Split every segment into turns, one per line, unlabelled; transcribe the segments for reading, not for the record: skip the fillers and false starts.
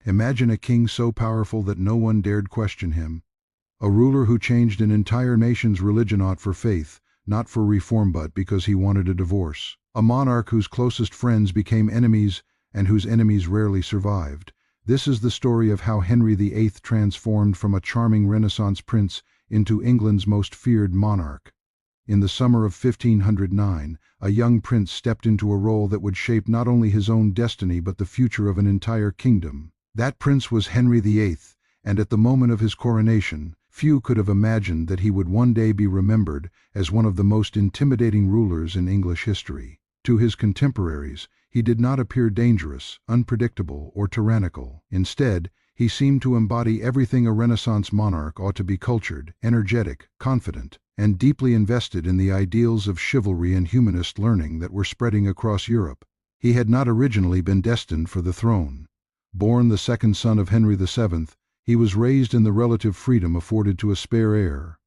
Imagine a king so powerful that no one dared question him. A ruler who changed an entire nation's religion ought for faith, not for reform but because he wanted a divorce. A monarch whose closest friends became enemies and whose enemies rarely survived. This is the story of how Henry VIII transformed from a charming Renaissance prince into England's most feared monarch. In the summer of 1509, a young prince stepped into a role that would shape not only his own destiny but the future of an entire kingdom. That prince was Henry VIII, and at the moment of his coronation, few could have imagined that he would one day be remembered as one of the most intimidating rulers in English history. To his contemporaries, he did not appear dangerous, unpredictable, or tyrannical. Instead, he seemed to embody everything a Renaissance monarch ought to be: cultured, energetic, confident, and deeply invested in the ideals of chivalry and humanist learning that were spreading across Europe. He had not originally been destined for the throne. Born the second son of Henry VII, he was raised in the relative freedom afforded to a spare heir.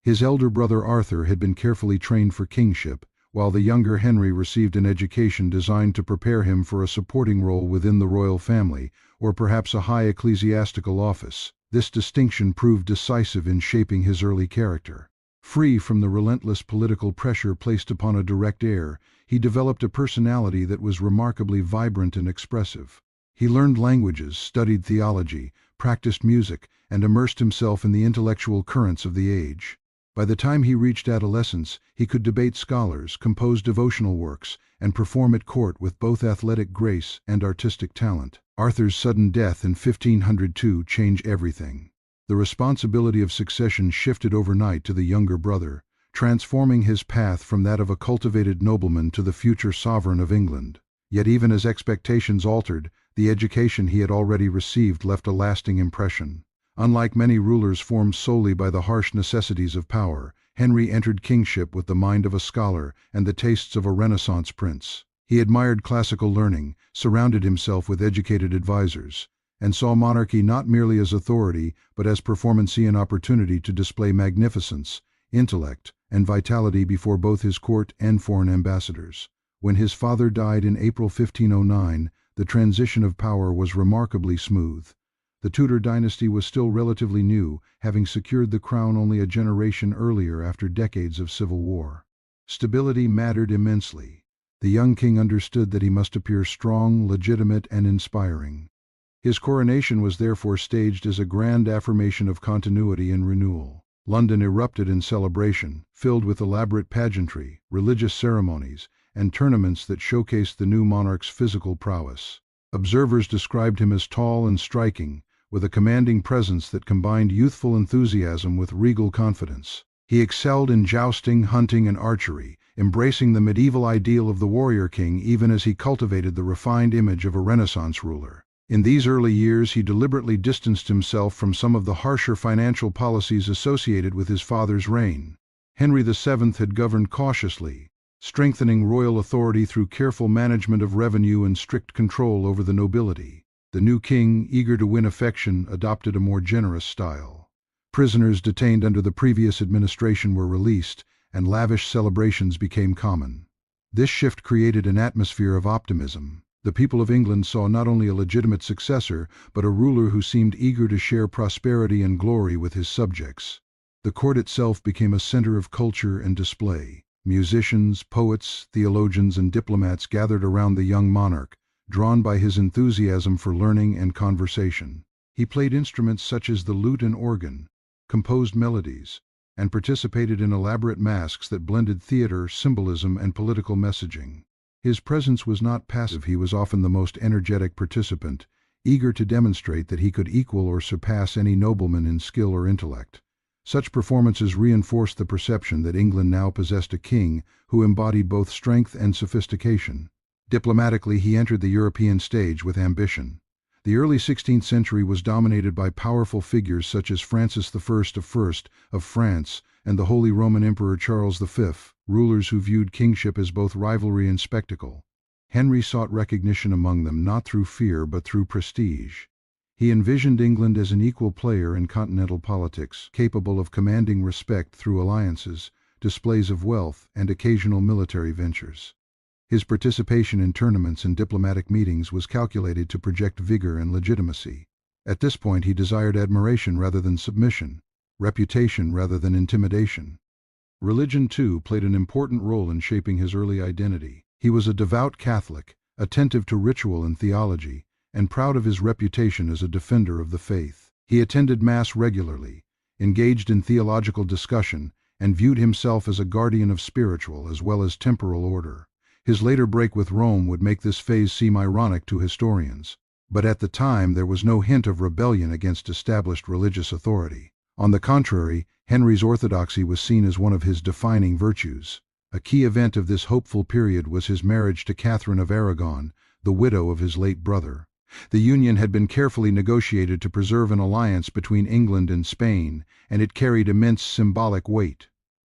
His elder brother Arthur had been carefully trained for kingship, while the younger Henry received an education designed to prepare him for a supporting role within the royal family, or perhaps a high ecclesiastical office. This distinction proved decisive in shaping his early character. Free from the relentless political pressure placed upon a direct heir, he developed a personality that was remarkably vibrant and expressive. He learned languages, studied theology, practiced music, and immersed himself in the intellectual currents of the age. By the time he reached adolescence, he could debate scholars, compose devotional works, and perform at court with both athletic grace and artistic talent. Arthur's sudden death in 1502 changed everything. The responsibility of succession shifted overnight to the younger brother, transforming his path from that of a cultivated nobleman to the future sovereign of England. Yet even as expectations altered, the education he had already received left a lasting impression. Unlike many rulers formed solely by the harsh necessities of power, Henry entered kingship with the mind of a scholar and the tastes of a Renaissance prince. He admired classical learning, surrounded himself with educated advisors, and saw monarchy not merely as authority but as performancy and opportunity to display magnificence, intellect, and vitality before both his court and foreign ambassadors. When his father died in April 1509, the transition of power was remarkably smooth. The Tudor dynasty was still relatively new, having secured the crown only a generation earlier after decades of civil war. Stability mattered immensely. The young king understood that he must appear strong, legitimate, and inspiring. His coronation was therefore staged as a grand affirmation of continuity and renewal. London erupted in celebration, filled with elaborate pageantry, religious ceremonies, and tournaments that showcased the new monarch's physical prowess. Observers described him as tall and striking, with a commanding presence that combined youthful enthusiasm with regal confidence. He excelled in jousting, hunting, and archery, embracing the medieval ideal of the warrior king even as he cultivated the refined image of a Renaissance ruler. In these early years, he deliberately distanced himself from some of the harsher financial policies associated with his father's reign. Henry VII had governed cautiously, strengthening royal authority through careful management of revenue and strict control over the nobility. The new king, eager to win affection, adopted a more generous style. Prisoners detained under the previous administration were released, and lavish celebrations became common. This shift created an atmosphere of optimism. The people of England saw not only a legitimate successor, but a ruler who seemed eager to share prosperity and glory with his subjects. The court itself became a center of culture and display. Musicians, poets, theologians, and diplomats gathered around the young monarch, drawn by his enthusiasm for learning and conversation. He played instruments such as the lute and organ, composed melodies, and participated in elaborate masques that blended theater, symbolism, and political messaging. His presence was not passive. He was often the most energetic participant, eager to demonstrate that he could equal or surpass any nobleman in skill or intellect. Such performances reinforced the perception that England now possessed a king who embodied both strength and sophistication. Diplomatically, he entered the European stage with ambition. The early 16th century was dominated by powerful figures such as Francis I of France and the Holy Roman Emperor Charles V, rulers who viewed kingship as both rivalry and spectacle. Henry sought recognition among them not through fear but through prestige. He envisioned England as an equal player in continental politics, capable of commanding respect through alliances, displays of wealth, and occasional military ventures. His participation in tournaments and diplomatic meetings was calculated to project vigor and legitimacy. At this point he desired admiration rather than submission, reputation rather than intimidation. Religion, too, played an important role in shaping his early identity. He was a devout Catholic, attentive to ritual and theology, and proud of his reputation as a defender of the faith. He attended Mass regularly, engaged in theological discussion, and viewed himself as a guardian of spiritual as well as temporal order. His later break with Rome would make this phase seem ironic to historians, but at the time there was no hint of rebellion against established religious authority. On the contrary, Henry's orthodoxy was seen as one of his defining virtues. A key event of this hopeful period was his marriage to Catherine of Aragon, the widow of his late brother. The union had been carefully negotiated to preserve an alliance between England and Spain, and it carried immense symbolic weight.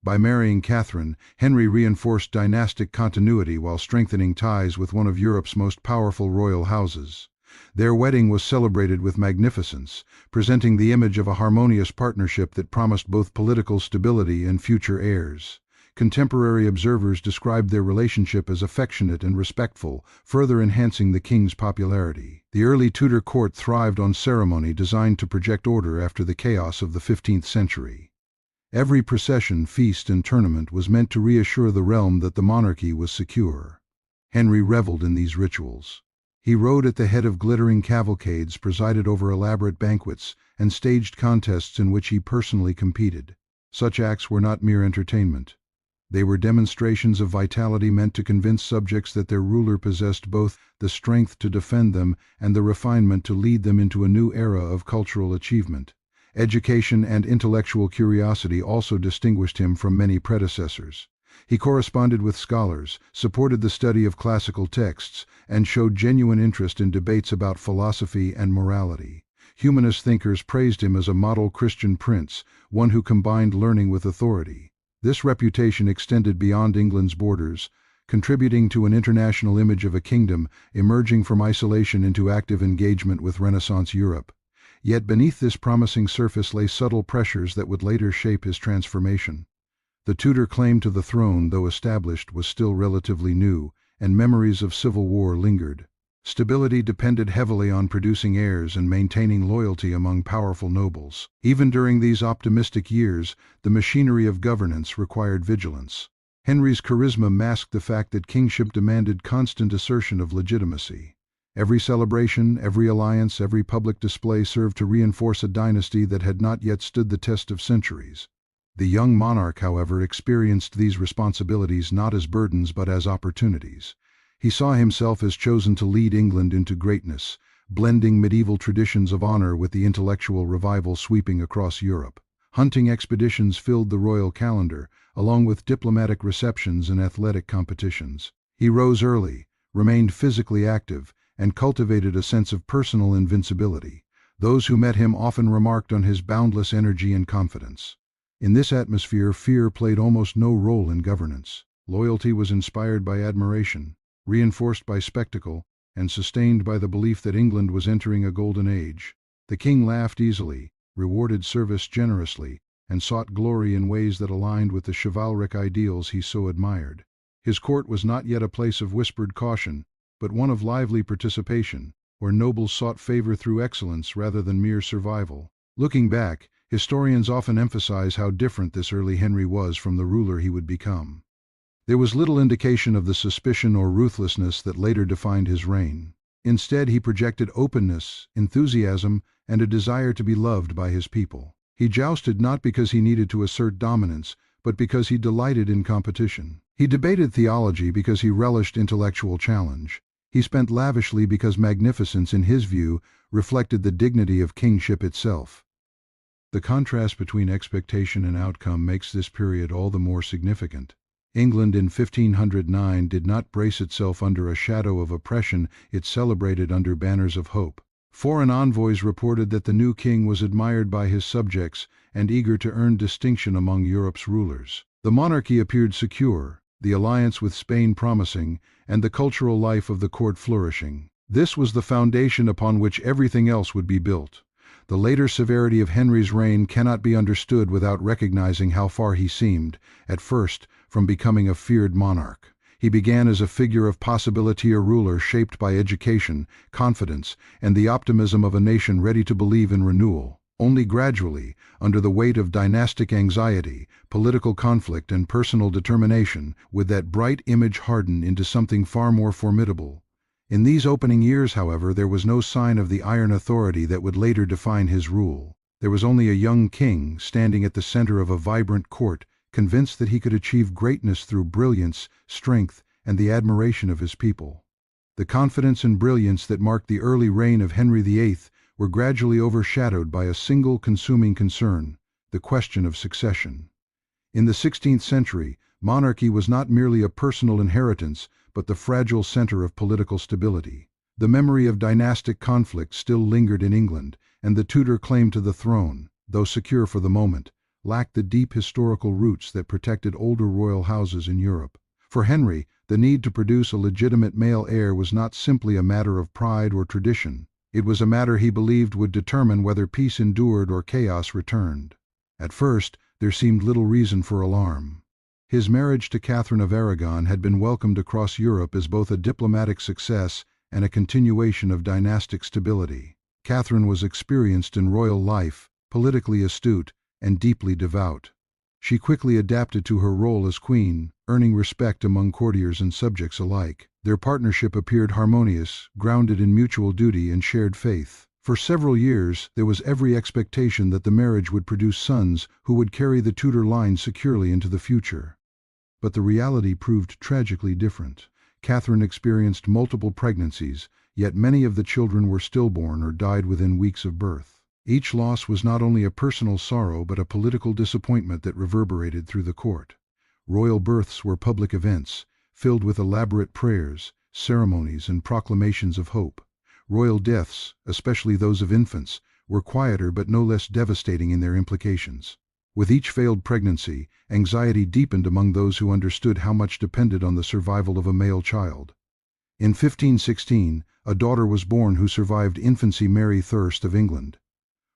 By marrying Catherine, Henry reinforced dynastic continuity while strengthening ties with one of Europe's most powerful royal houses. Their wedding was celebrated with magnificence, presenting the image of a harmonious partnership that promised both political stability and future heirs. Contemporary observers described their relationship as affectionate and respectful, further enhancing the king's popularity. The early Tudor court thrived on ceremony designed to project order after the chaos of the 15th century. Every procession, feast, and tournament was meant to reassure the realm that the monarchy was secure. Henry reveled in these rituals. He rode at the head of glittering cavalcades, presided over elaborate banquets, and staged contests in which he personally competed. Such acts were not mere entertainment. They were demonstrations of vitality meant to convince subjects that their ruler possessed both the strength to defend them and the refinement to lead them into a new era of cultural achievement. Education and intellectual curiosity also distinguished him from many predecessors. He corresponded with scholars, supported the study of classical texts, and showed genuine interest in debates about philosophy and morality. Humanist thinkers praised him as a model Christian prince, one who combined learning with authority. This reputation extended beyond England's borders, contributing to an international image of a kingdom emerging from isolation into active engagement with Renaissance Europe. Yet beneath this promising surface lay subtle pressures that would later shape his transformation. The Tudor claim to the throne, though established, was still relatively new, and memories of civil war lingered. Stability depended heavily on producing heirs and maintaining loyalty among powerful nobles. Even during these optimistic years, the machinery of governance required vigilance. Henry's charisma masked the fact that kingship demanded constant assertion of legitimacy. Every celebration, every alliance, every public display served to reinforce a dynasty that had not yet stood the test of centuries. The young monarch, however, experienced these responsibilities not as burdens but as opportunities. He saw himself as chosen to lead England into greatness, blending medieval traditions of honor with the intellectual revival sweeping across Europe. Hunting expeditions filled the royal calendar, along with diplomatic receptions and athletic competitions. He rose early, remained physically active, and cultivated a sense of personal invincibility. Those who met him often remarked on his boundless energy and confidence. In this atmosphere, fear played almost no role in governance. Loyalty was inspired by admiration, reinforced by spectacle, and sustained by the belief that England was entering a golden age. The king laughed easily, rewarded service generously, and sought glory in ways that aligned with the chivalric ideals he so admired. His court was not yet a place of whispered caution, but one of lively participation, where nobles sought favor through excellence rather than mere survival. Looking back, historians often emphasize how different this early Henry was from the ruler he would become. There was little indication of the suspicion or ruthlessness that later defined his reign. Instead, he projected openness, enthusiasm, and a desire to be loved by his people. He jousted not because he needed to assert dominance, but because he delighted in competition. He debated theology because he relished intellectual challenge. He spent lavishly because magnificence, in his view, reflected the dignity of kingship itself. The contrast between expectation and outcome makes this period all the more significant. England in 1509 did not brace itself under a shadow of oppression, it celebrated under banners of hope. Foreign envoys reported that the new king was admired by his subjects and eager to earn distinction among Europe's rulers. The monarchy appeared secure, the alliance with Spain promising, and the cultural life of the court flourishing. This was the foundation upon which everything else would be built. The later severity of Henry's reign cannot be understood without recognizing how far he seemed, at first, from becoming a feared monarch. He began as a figure of possibility, a ruler shaped by education, confidence, and the optimism of a nation ready to believe in renewal. Only gradually, under the weight of dynastic anxiety, political conflict, and personal determination, would that bright image harden into something far more formidable. In these opening years, however, there was no sign of the iron authority that would later define his rule. There was only a young king standing at the center of a vibrant court, convinced that he could achieve greatness through brilliance, strength, and the admiration of his people. The confidence and brilliance that marked the early reign of Henry VIII were gradually overshadowed by a single consuming concern: the question of succession. In the 16th century, monarchy was not merely a personal inheritance, but the fragile center of political stability. The memory of dynastic conflict still lingered in England, and the Tudor claim to the throne, though secure for the moment, lacked the deep historical roots that protected older royal houses in Europe. For Henry, the need to produce a legitimate male heir was not simply a matter of pride or tradition. It was a matter he believed would determine whether peace endured or chaos returned. At first, there seemed little reason for alarm. His marriage to Catherine of Aragon had been welcomed across Europe as both a diplomatic success and a continuation of dynastic stability. Catherine was experienced in royal life, politically astute, and deeply devout. She quickly adapted to her role as queen, earning respect among courtiers and subjects alike. Their partnership appeared harmonious, grounded in mutual duty and shared faith. For several years, there was every expectation that the marriage would produce sons who would carry the Tudor line securely into the future. But the reality proved tragically different. Catherine experienced multiple pregnancies, yet many of the children were stillborn or died within weeks of birth. Each loss was not only a personal sorrow but a political disappointment that reverberated through the court. Royal births were public events, filled with elaborate prayers, ceremonies, and proclamations of hope. Royal deaths, especially those of infants, were quieter but no less devastating in their implications. With each failed pregnancy, anxiety deepened among those who understood how much depended on the survival of a male child. In 1516, a daughter was born who survived infancy, Mary Thirst of England.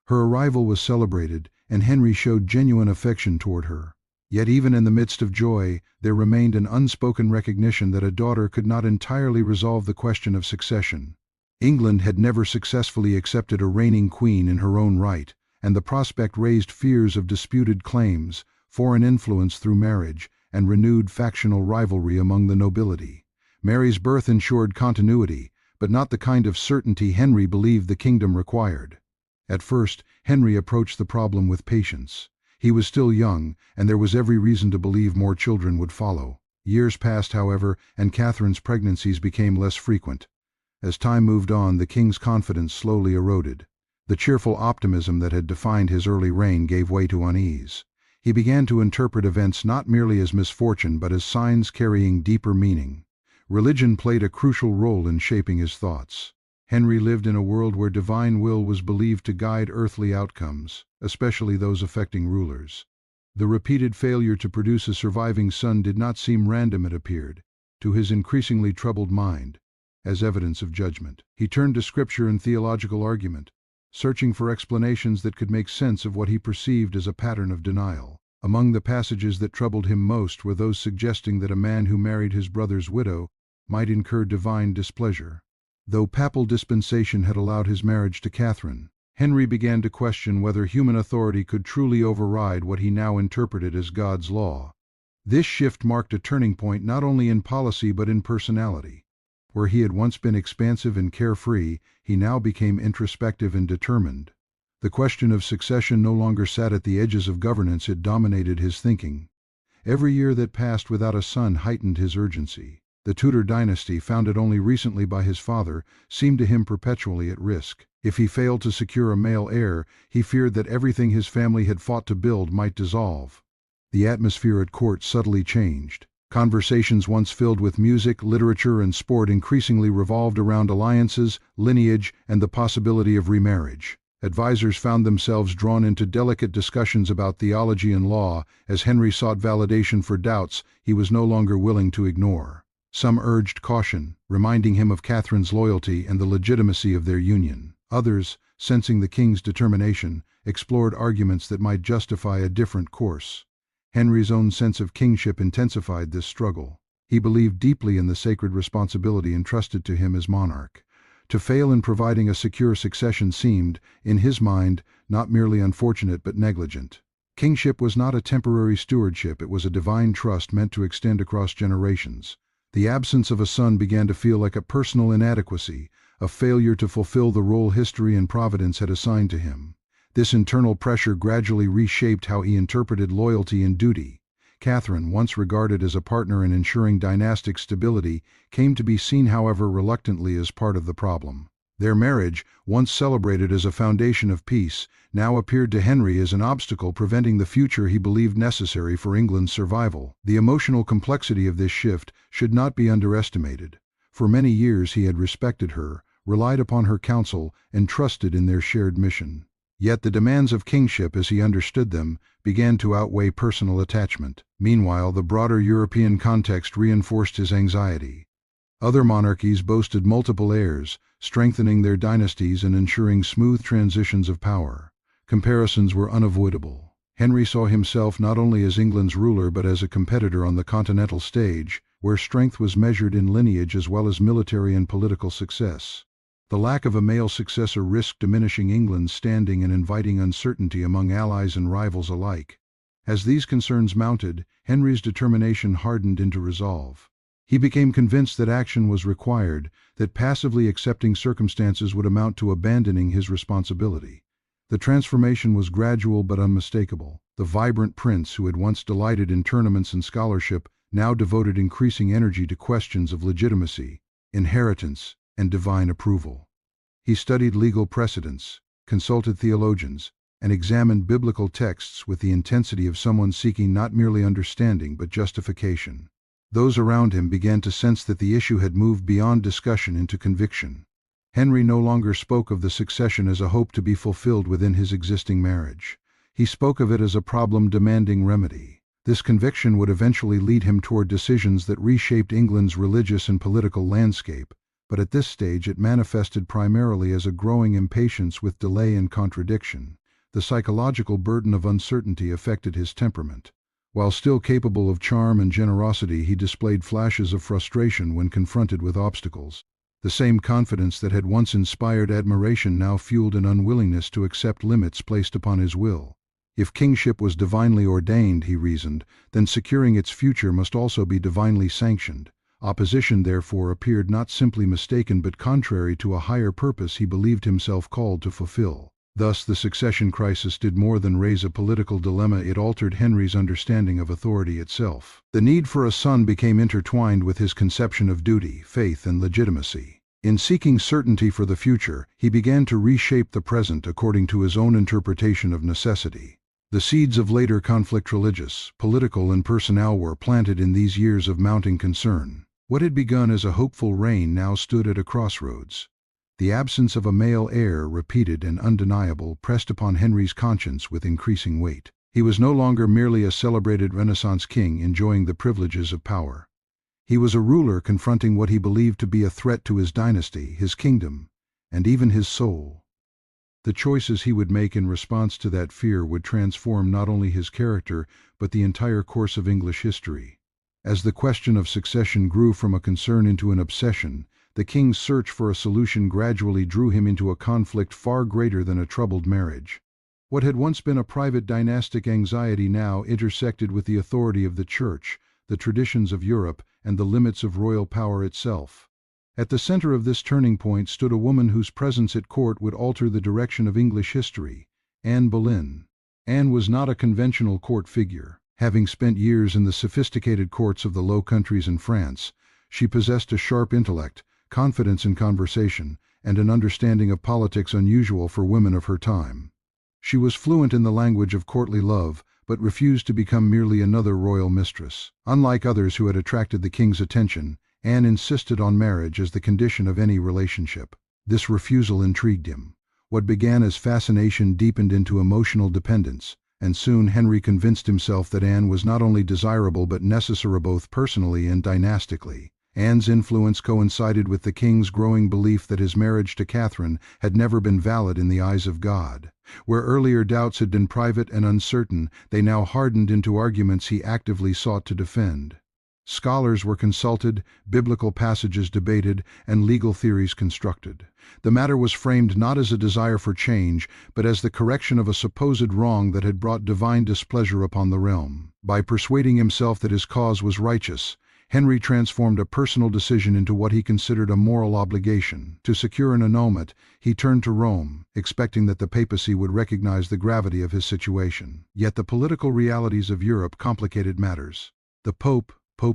Her arrival was celebrated, and Henry showed genuine affection toward her. Yet even in the midst of joy, there remained an unspoken recognition that a daughter could not entirely resolve the question of succession. England had never successfully accepted a reigning queen in her own right, and the prospect raised fears of disputed claims, foreign influence through marriage, and renewed factional rivalry among the nobility. Mary's birth ensured continuity, but not the kind of certainty Henry believed the kingdom required. At first, Henry approached the problem with patience. He was still young, and there was every reason to believe more children would follow. Years passed, however, and Catherine's pregnancies became less frequent. As time moved on, the king's confidence slowly eroded. The cheerful optimism that had defined his early reign gave way to unease. He began to interpret events not merely as misfortune but as signs carrying deeper meaning. Religion played a crucial role in shaping his thoughts. Henry lived in a world where divine will was believed to guide earthly outcomes, especially those affecting rulers. The repeated failure to produce a surviving son did not seem random, it appeared, to his increasingly troubled mind, as evidence of judgment. He turned to scripture and theological argument, searching for explanations that could make sense of what he perceived as a pattern of denial. Among the passages that troubled him most were those suggesting that a man who married his brother's widow might incur divine displeasure. Though papal dispensation had allowed his marriage to Catherine, Henry began to question whether human authority could truly override what he now interpreted as God's law. This shift marked a turning point not only in policy but in personality. Where he had once been expansive and carefree, he now became introspective and determined. The question of succession no longer sat at the edges of governance, it dominated his thinking. Every year that passed without a son heightened his urgency. The Tudor dynasty, founded only recently by his father, seemed to him perpetually at risk. If he failed to secure a male heir, he feared that everything his family had fought to build might dissolve. The atmosphere at court subtly changed. Conversations once filled with music, literature, and sport increasingly revolved around alliances, lineage, and the possibility of remarriage. Advisors found themselves drawn into delicate discussions about theology and law as Henry sought validation for doubts he was no longer willing to ignore. Some urged caution, reminding him of Catherine's loyalty and the legitimacy of their union. Others, sensing the king's determination, explored arguments that might justify a different course. Henry's own sense of kingship intensified this struggle. He believed deeply in the sacred responsibility entrusted to him as monarch. To fail in providing a secure succession seemed, in his mind, not merely unfortunate but negligent. Kingship was not a temporary stewardship, it was a divine trust meant to extend across generations. The absence of a son began to feel like a personal inadequacy, a failure to fulfill the role history and providence had assigned to him. This internal pressure gradually reshaped how he interpreted loyalty and duty. Catherine, once regarded as a partner in ensuring dynastic stability, came to be seen, however reluctantly, as part of the problem. Their marriage, once celebrated as a foundation of peace, now appeared to Henry as an obstacle preventing the future he believed necessary for England's survival. The emotional complexity of this shift should not be underestimated. For many years he had respected her, relied upon her counsel, and trusted in their shared mission. Yet the demands of kingship, as he understood them, began to outweigh personal attachment. Meanwhile, the broader European context reinforced his anxiety. Other monarchies boasted multiple heirs, strengthening their dynasties and ensuring smooth transitions of power. Comparisons were unavoidable. Henry saw himself not only as England's ruler but as a competitor on the continental stage, where strength was measured in lineage as well as military and political success. The lack of a male successor risked diminishing England's standing and inviting uncertainty among allies and rivals alike. As these concerns mounted, Henry's determination hardened into resolve. He became convinced that action was required, that passively accepting circumstances would amount to abandoning his responsibility. The transformation was gradual but unmistakable. The vibrant prince, who had once delighted in tournaments and scholarship, now devoted increasing energy to questions of legitimacy, inheritance, and divine approval. He studied legal precedents, consulted theologians, and examined biblical texts with the intensity of someone seeking not merely understanding but justification. Those around him began to sense that the issue had moved beyond discussion into conviction. Henry no longer spoke of the succession as a hope to be fulfilled within his existing marriage. He spoke of it as a problem demanding remedy. This conviction would eventually lead him toward decisions that reshaped England's religious and political landscape, but at this stage it manifested primarily as a growing impatience with delay and contradiction. The psychological burden of uncertainty affected his temperament. While still capable of charm and generosity, he displayed flashes of frustration when confronted with obstacles. The same confidence that had once inspired admiration now fueled an unwillingness to accept limits placed upon his will. If kingship was divinely ordained, he reasoned, then securing its future must also be divinely sanctioned. Opposition, therefore, appeared not simply mistaken but contrary to a higher purpose he believed himself called to fulfill. Thus, the succession crisis did more than raise a political dilemma, it altered Henry's understanding of authority itself. The need for a son became intertwined with his conception of duty, faith, and legitimacy. In seeking certainty for the future, he began to reshape the present according to his own interpretation of necessity. The seeds of later conflict, religious, political, and personnel, were planted in these years of mounting concern. What had begun as a hopeful reign now stood at a crossroads. The absence of a male heir, repeated and undeniable, pressed upon Henry's conscience with increasing weight. He was no longer merely a celebrated Renaissance king enjoying the privileges of power. He was a ruler confronting what he believed to be a threat to his dynasty, his kingdom, and even his soul. The choices he would make in response to that fear would transform not only his character but the entire course of English history. As the question of succession grew from a concern into an obsession, the king's search for a solution gradually drew him into a conflict far greater than a troubled marriage. What had once been a private dynastic anxiety now intersected with the authority of the Church, the traditions of Europe, and the limits of royal power itself. At the center of this turning point stood a woman whose presence at court would alter the direction of English history, Anne Boleyn. Anne was not a conventional court figure. Having spent years in the sophisticated courts of the Low Countries and France, she possessed a sharp intellect, confidence in conversation, and an understanding of politics unusual for women of her time. She was fluent in the language of courtly love, but refused to become merely another royal mistress. Unlike others who had attracted the king's attention, Anne insisted on marriage as the condition of any relationship. This refusal intrigued him. What began as fascination deepened into emotional dependence, and soon Henry convinced himself that Anne was not only desirable but necessary both personally and dynastically. Anne's influence coincided with the king's growing belief that his marriage to Catherine had never been valid in the eyes of God. Where earlier doubts had been private and uncertain, they now hardened into arguments he actively sought to defend. Scholars were consulted, biblical passages debated, and legal theories constructed. The matter was framed not as a desire for change, but as the correction of a supposed wrong that had brought divine displeasure upon the realm. By persuading himself that his cause was righteous, Henry transformed a personal decision into what he considered a moral obligation. To secure an annulment, he turned to Rome, expecting that the papacy would recognize the gravity of his situation. Yet the political realities of Europe complicated matters. The Pope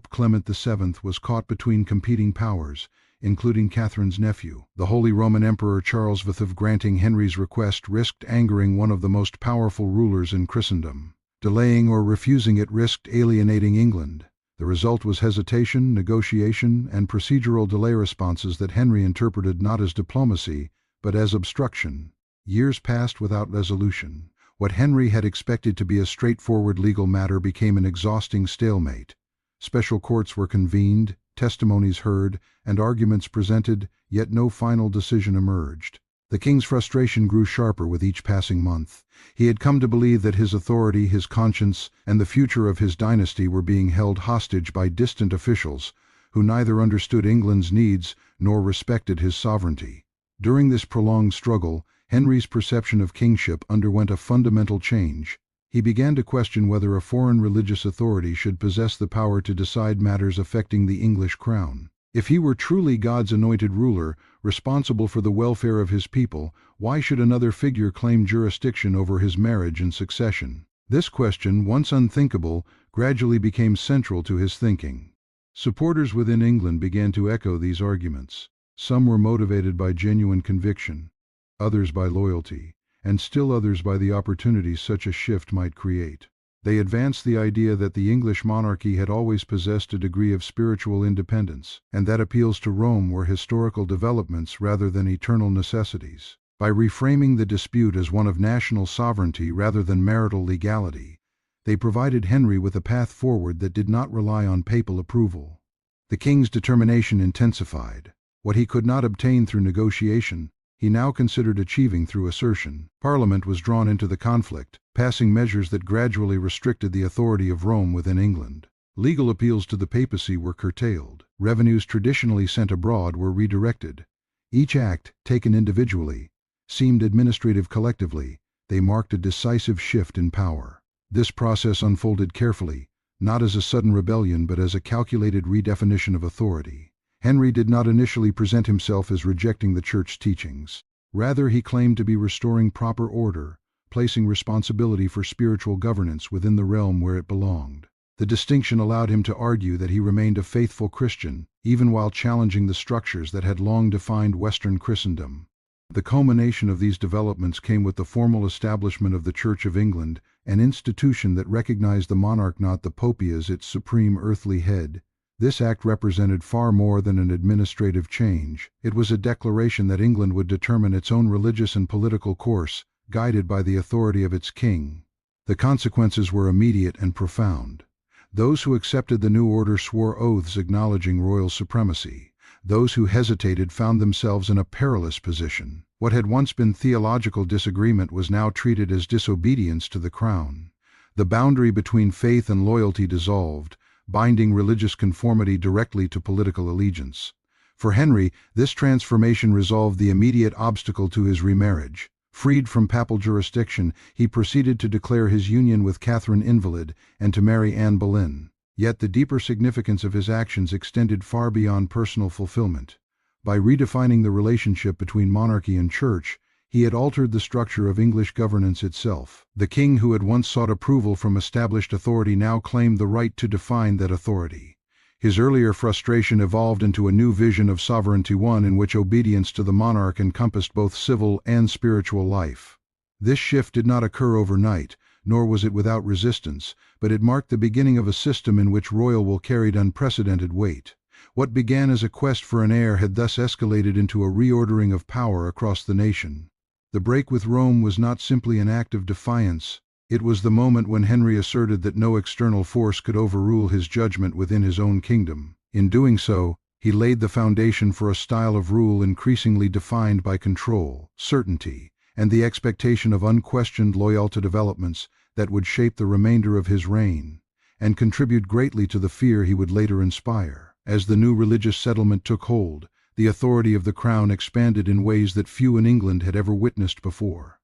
Clement VII, was caught between competing powers, including Catherine's nephew. The Holy Roman Emperor Charles V, granting Henry's request, risked angering one of the most powerful rulers in Christendom. Delaying or refusing it risked alienating England. The result was hesitation, negotiation, and procedural delay, responses that Henry interpreted not as diplomacy, but as obstruction. Years passed without resolution. What Henry had expected to be a straightforward legal matter became an exhausting stalemate. Special courts were convened, testimonies heard, and arguments presented, yet no final decision emerged. The king's frustration grew sharper with each passing month. He had come to believe that his authority, his conscience, and the future of his dynasty were being held hostage by distant officials who neither understood England's needs nor respected his sovereignty. During this prolonged struggle, Henry's perception of kingship underwent a fundamental change. He began to question whether a foreign religious authority should possess the power to decide matters affecting the English crown. If he were truly God's anointed ruler, responsible for the welfare of his people, why should another figure claim jurisdiction over his marriage and succession? This question, once unthinkable, gradually became central to his thinking. Supporters within England began to echo these arguments. Some were motivated by genuine conviction, others by loyalty, and still others by the opportunities such a shift might create. They advanced the idea that the English monarchy had always possessed a degree of spiritual independence, and that appeals to Rome were historical developments rather than eternal necessities. By reframing the dispute as one of national sovereignty rather than marital legality, they provided Henry with a path forward that did not rely on papal approval. The king's determination intensified. What he could not obtain through negotiation, he now considered achieving through assertion. Parliament was drawn into the conflict, passing measures that gradually restricted the authority of Rome within England. Legal appeals to the papacy were curtailed. Revenues traditionally sent abroad were redirected. Each act, taken individually, seemed administrative collectively. They marked a decisive shift in power. This process unfolded carefully, not as a sudden rebellion but as a calculated redefinition of authority. Henry did not initially present himself as rejecting the Church's teachings. Rather, he claimed to be restoring proper order, placing responsibility for spiritual governance within the realm where it belonged. The distinction allowed him to argue that he remained a faithful Christian, even while challenging the structures that had long defined Western Christendom. The culmination of these developments came with the formal establishment of the Church of England, an institution that recognized the monarch, not the Pope, as its supreme earthly head. This act represented far more than an administrative change. It was a declaration that England would determine its own religious and political course, guided by the authority of its king. The consequences were immediate and profound. Those who accepted the new order swore oaths acknowledging royal supremacy. Those who hesitated found themselves in a perilous position. What had once been theological disagreement was now treated as disobedience to the crown. The boundary between faith and loyalty dissolved, binding religious conformity directly to political allegiance. For Henry, this transformation resolved the immediate obstacle to his remarriage. Freed from papal jurisdiction, he proceeded to declare his union with Catherine invalid and to marry Anne Boleyn. Yet the deeper significance of his actions extended far beyond personal fulfillment. By redefining the relationship between monarchy and church, he had altered the structure of English governance itself. The king who had once sought approval from established authority now claimed the right to define that authority. His earlier frustration evolved into a new vision of sovereignty, one in which obedience to the monarch encompassed both civil and spiritual life. This shift did not occur overnight, nor was it without resistance, but it marked the beginning of a system in which royal will carried unprecedented weight. What began as a quest for an heir had thus escalated into a reordering of power across the nation. The break with Rome was not simply an act of defiance. It was the moment when Henry asserted that no external force could overrule his judgment within his own kingdom. In doing so, he laid the foundation for a style of rule increasingly defined by control, certainty, and the expectation of unquestioned loyalty to developments that would shape the remainder of his reign. and contribute greatly to the fear he would later inspire. As the new religious settlement took hold, the authority of the crown expanded in ways that few in England had ever witnessed before.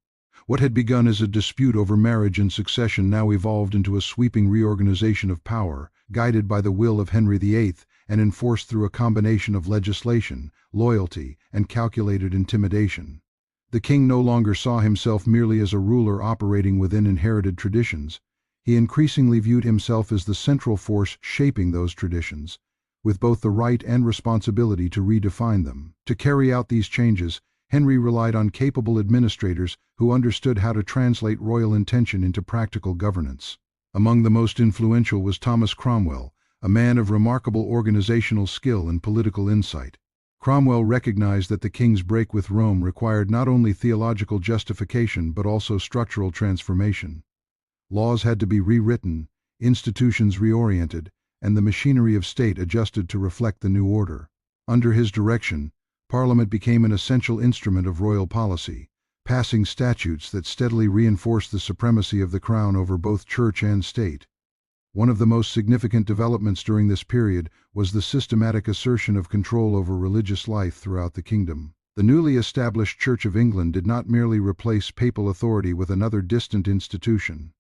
What had begun as a dispute over marriage and succession now evolved into a sweeping reorganization of power, guided by the will of Henry VIII and enforced through a combination of legislation, loyalty, and calculated intimidation. The king no longer saw himself merely as a ruler operating within inherited traditions. He increasingly viewed himself as the central force shaping those traditions, with both the right and responsibility to redefine them. To carry out these changes, Henry relied on capable administrators who understood how to translate royal intention into practical governance. Among the most influential was Thomas Cromwell, a man of remarkable organizational skill and political insight. Cromwell recognized that the king's break with Rome required not only theological justification but also structural transformation. Laws had to be rewritten, institutions reoriented, and the machinery of state adjusted to reflect the new order. Under his direction, Parliament became an essential instrument of royal policy, passing statutes that steadily reinforced the supremacy of the crown over both church and state. One of the most significant developments during this period was the systematic assertion of control over religious life throughout the kingdom. The newly established Church of England did not merely replace papal authority with another distant institution.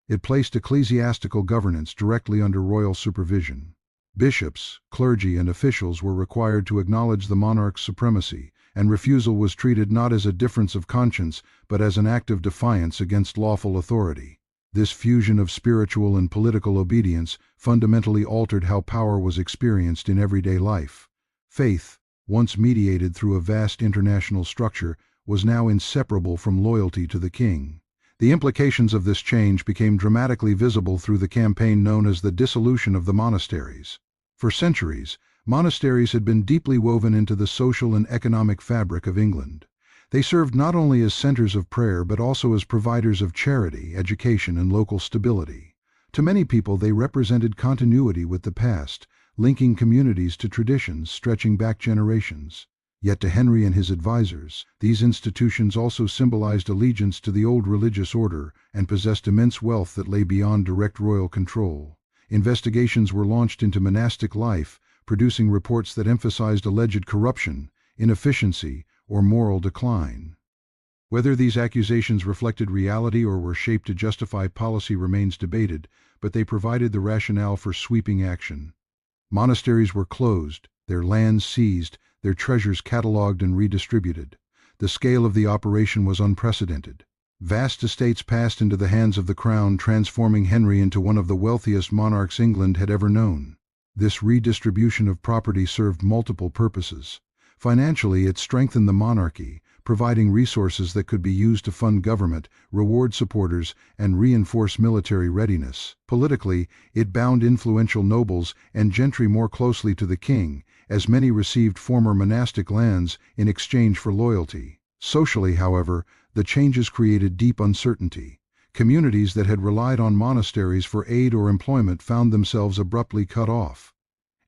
It placed ecclesiastical governance directly under royal supervision. Bishops, clergy, and officials were required to acknowledge the monarch's supremacy, and refusal was treated not as a difference of conscience but as an act of defiance against lawful authority. This fusion of spiritual and political obedience fundamentally altered how power was experienced in everyday life. Faith, once mediated through a vast international structure, was now inseparable from loyalty to the king. The implications of this change became dramatically visible through the campaign known as the dissolution of the monasteries. For centuries, monasteries had been deeply woven into the social and economic fabric of England. They served not only as centers of prayer but also as providers of charity, education, and local stability. To many people, they represented continuity with the past, linking communities to traditions stretching back generations. Yet to Henry and his advisors, these institutions also symbolized allegiance to the old religious order and possessed immense wealth that lay beyond direct royal control. Investigations were launched into monastic life, producing reports that emphasized alleged corruption, inefficiency, or moral decline. Whether these accusations reflected reality or were shaped to justify policy remains debated, but they provided the rationale for sweeping action. Monasteries were closed, their lands seized, their treasures catalogued and redistributed. The scale of the operation was unprecedented. Vast estates passed into the hands of the crown, transforming Henry into one of the wealthiest monarchs England had ever known. This redistribution of property served multiple purposes. Financially, it strengthened the monarchy, providing resources that could be used to fund government, reward supporters, and reinforce military readiness. Politically, it bound influential nobles and gentry more closely to the king, as many received former monastic lands in exchange for loyalty. Socially, however, the changes created deep uncertainty. Communities that had relied on monasteries for aid or employment found themselves abruptly cut off.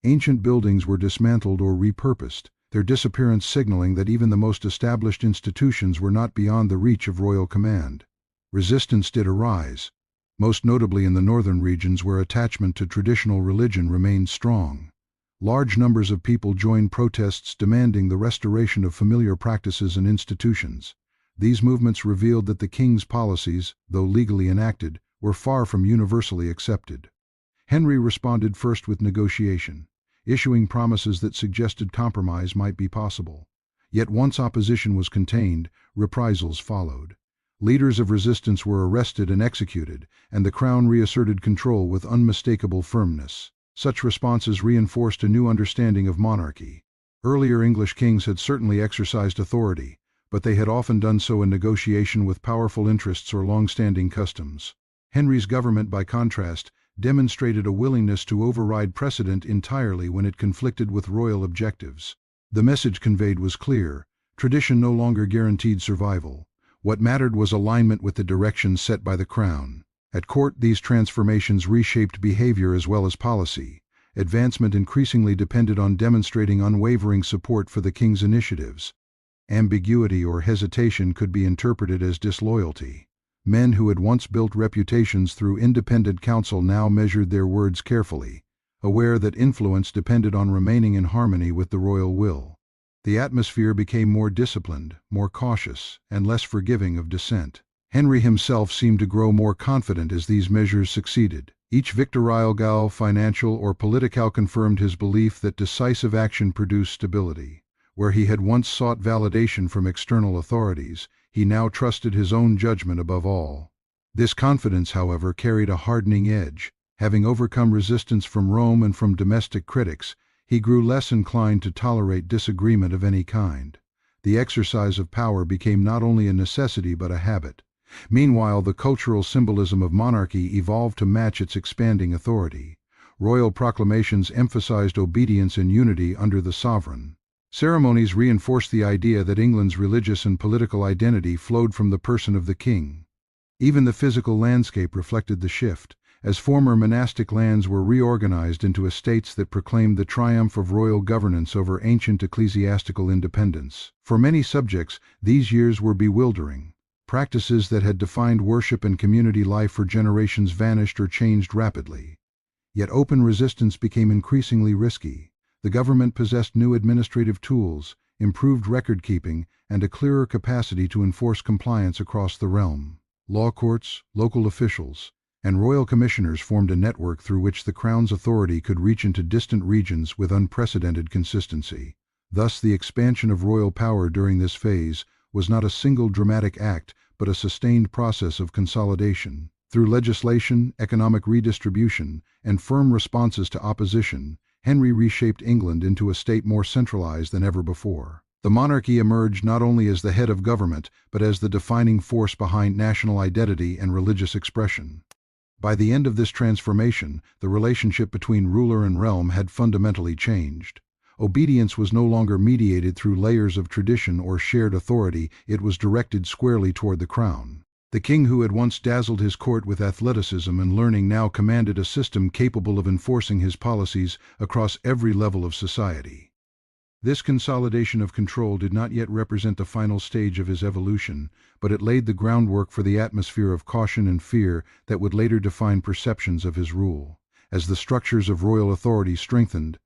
Ancient buildings were dismantled or repurposed, their disappearance signaling that even the most established institutions were not beyond the reach of royal command. Resistance did arise, most notably in the northern regions where attachment to traditional religion remained strong. Large numbers of people joined protests demanding the restoration of familiar practices and institutions. These movements revealed that the king's policies, though legally enacted, were far from universally accepted. Henry responded first with negotiation, issuing promises that suggested compromise might be possible. Yet once opposition was contained, reprisals followed. Leaders of resistance were arrested and executed, and the crown reasserted control with unmistakable firmness. Such responses reinforced a new understanding of monarchy. Earlier English kings had certainly exercised authority, but they had often done so in negotiation with powerful interests or long-standing customs. Henry's government, by contrast, demonstrated a willingness to override precedent entirely when it conflicted with royal objectives. The message conveyed was clear: tradition no longer guaranteed survival. What mattered was alignment with the direction set by the crown. At court, these transformations reshaped behavior as well as policy. Advancement increasingly depended on demonstrating unwavering support for the king's initiatives. Ambiguity or hesitation could be interpreted as disloyalty. Men who had once built reputations through independent counsel now measured their words carefully, aware that influence depended on remaining in harmony with the royal will. The atmosphere became more disciplined, more cautious, and less forgiving of dissent. Henry himself seemed to grow more confident as these measures succeeded. Each victorial, financial, or political confirmed his belief that decisive action produced stability. Where he had once sought validation from external authorities, he now trusted his own judgment above all. This confidence, however, carried a hardening edge. Having overcome resistance from Rome and from domestic critics, he grew less inclined to tolerate disagreement of any kind. The exercise of power became not only a necessity but a habit. Meanwhile, the cultural symbolism of monarchy evolved to match its expanding authority. Royal proclamations emphasized obedience and unity under the sovereign. Ceremonies reinforced the idea that England's religious and political identity flowed from the person of the king. Even the physical landscape reflected the shift, as former monastic lands were reorganized into estates that proclaimed the triumph of royal governance over ancient ecclesiastical independence. For many subjects, these years were bewildering. Practices that had defined worship and community life for generations vanished or changed rapidly. Yet open resistance became increasingly risky. The government possessed new administrative tools, improved record-keeping, and a clearer capacity to enforce compliance across the realm. Law courts, local officials, and royal commissioners formed a network through which the crown's authority could reach into distant regions with unprecedented consistency. Thus, the expansion of royal power during this phase was not a single dramatic act, but a sustained process of consolidation. Through legislation, economic redistribution, and firm responses to opposition, Henry reshaped England into a state more centralized than ever before. The monarchy emerged not only as the head of government, but as the defining force behind national identity and religious expression. By the end of this transformation, the relationship between ruler and realm had fundamentally changed. Obedience was no longer mediated through layers of tradition or shared authority, it was directed squarely toward the crown. The king who had once dazzled his court with athleticism and learning now commanded a system capable of enforcing his policies across every level of society. This consolidation of control did not yet represent the final stage of his evolution, but it laid the groundwork for the atmosphere of caution and fear that would later define perceptions of his rule. As the structures of royal authority strengthened,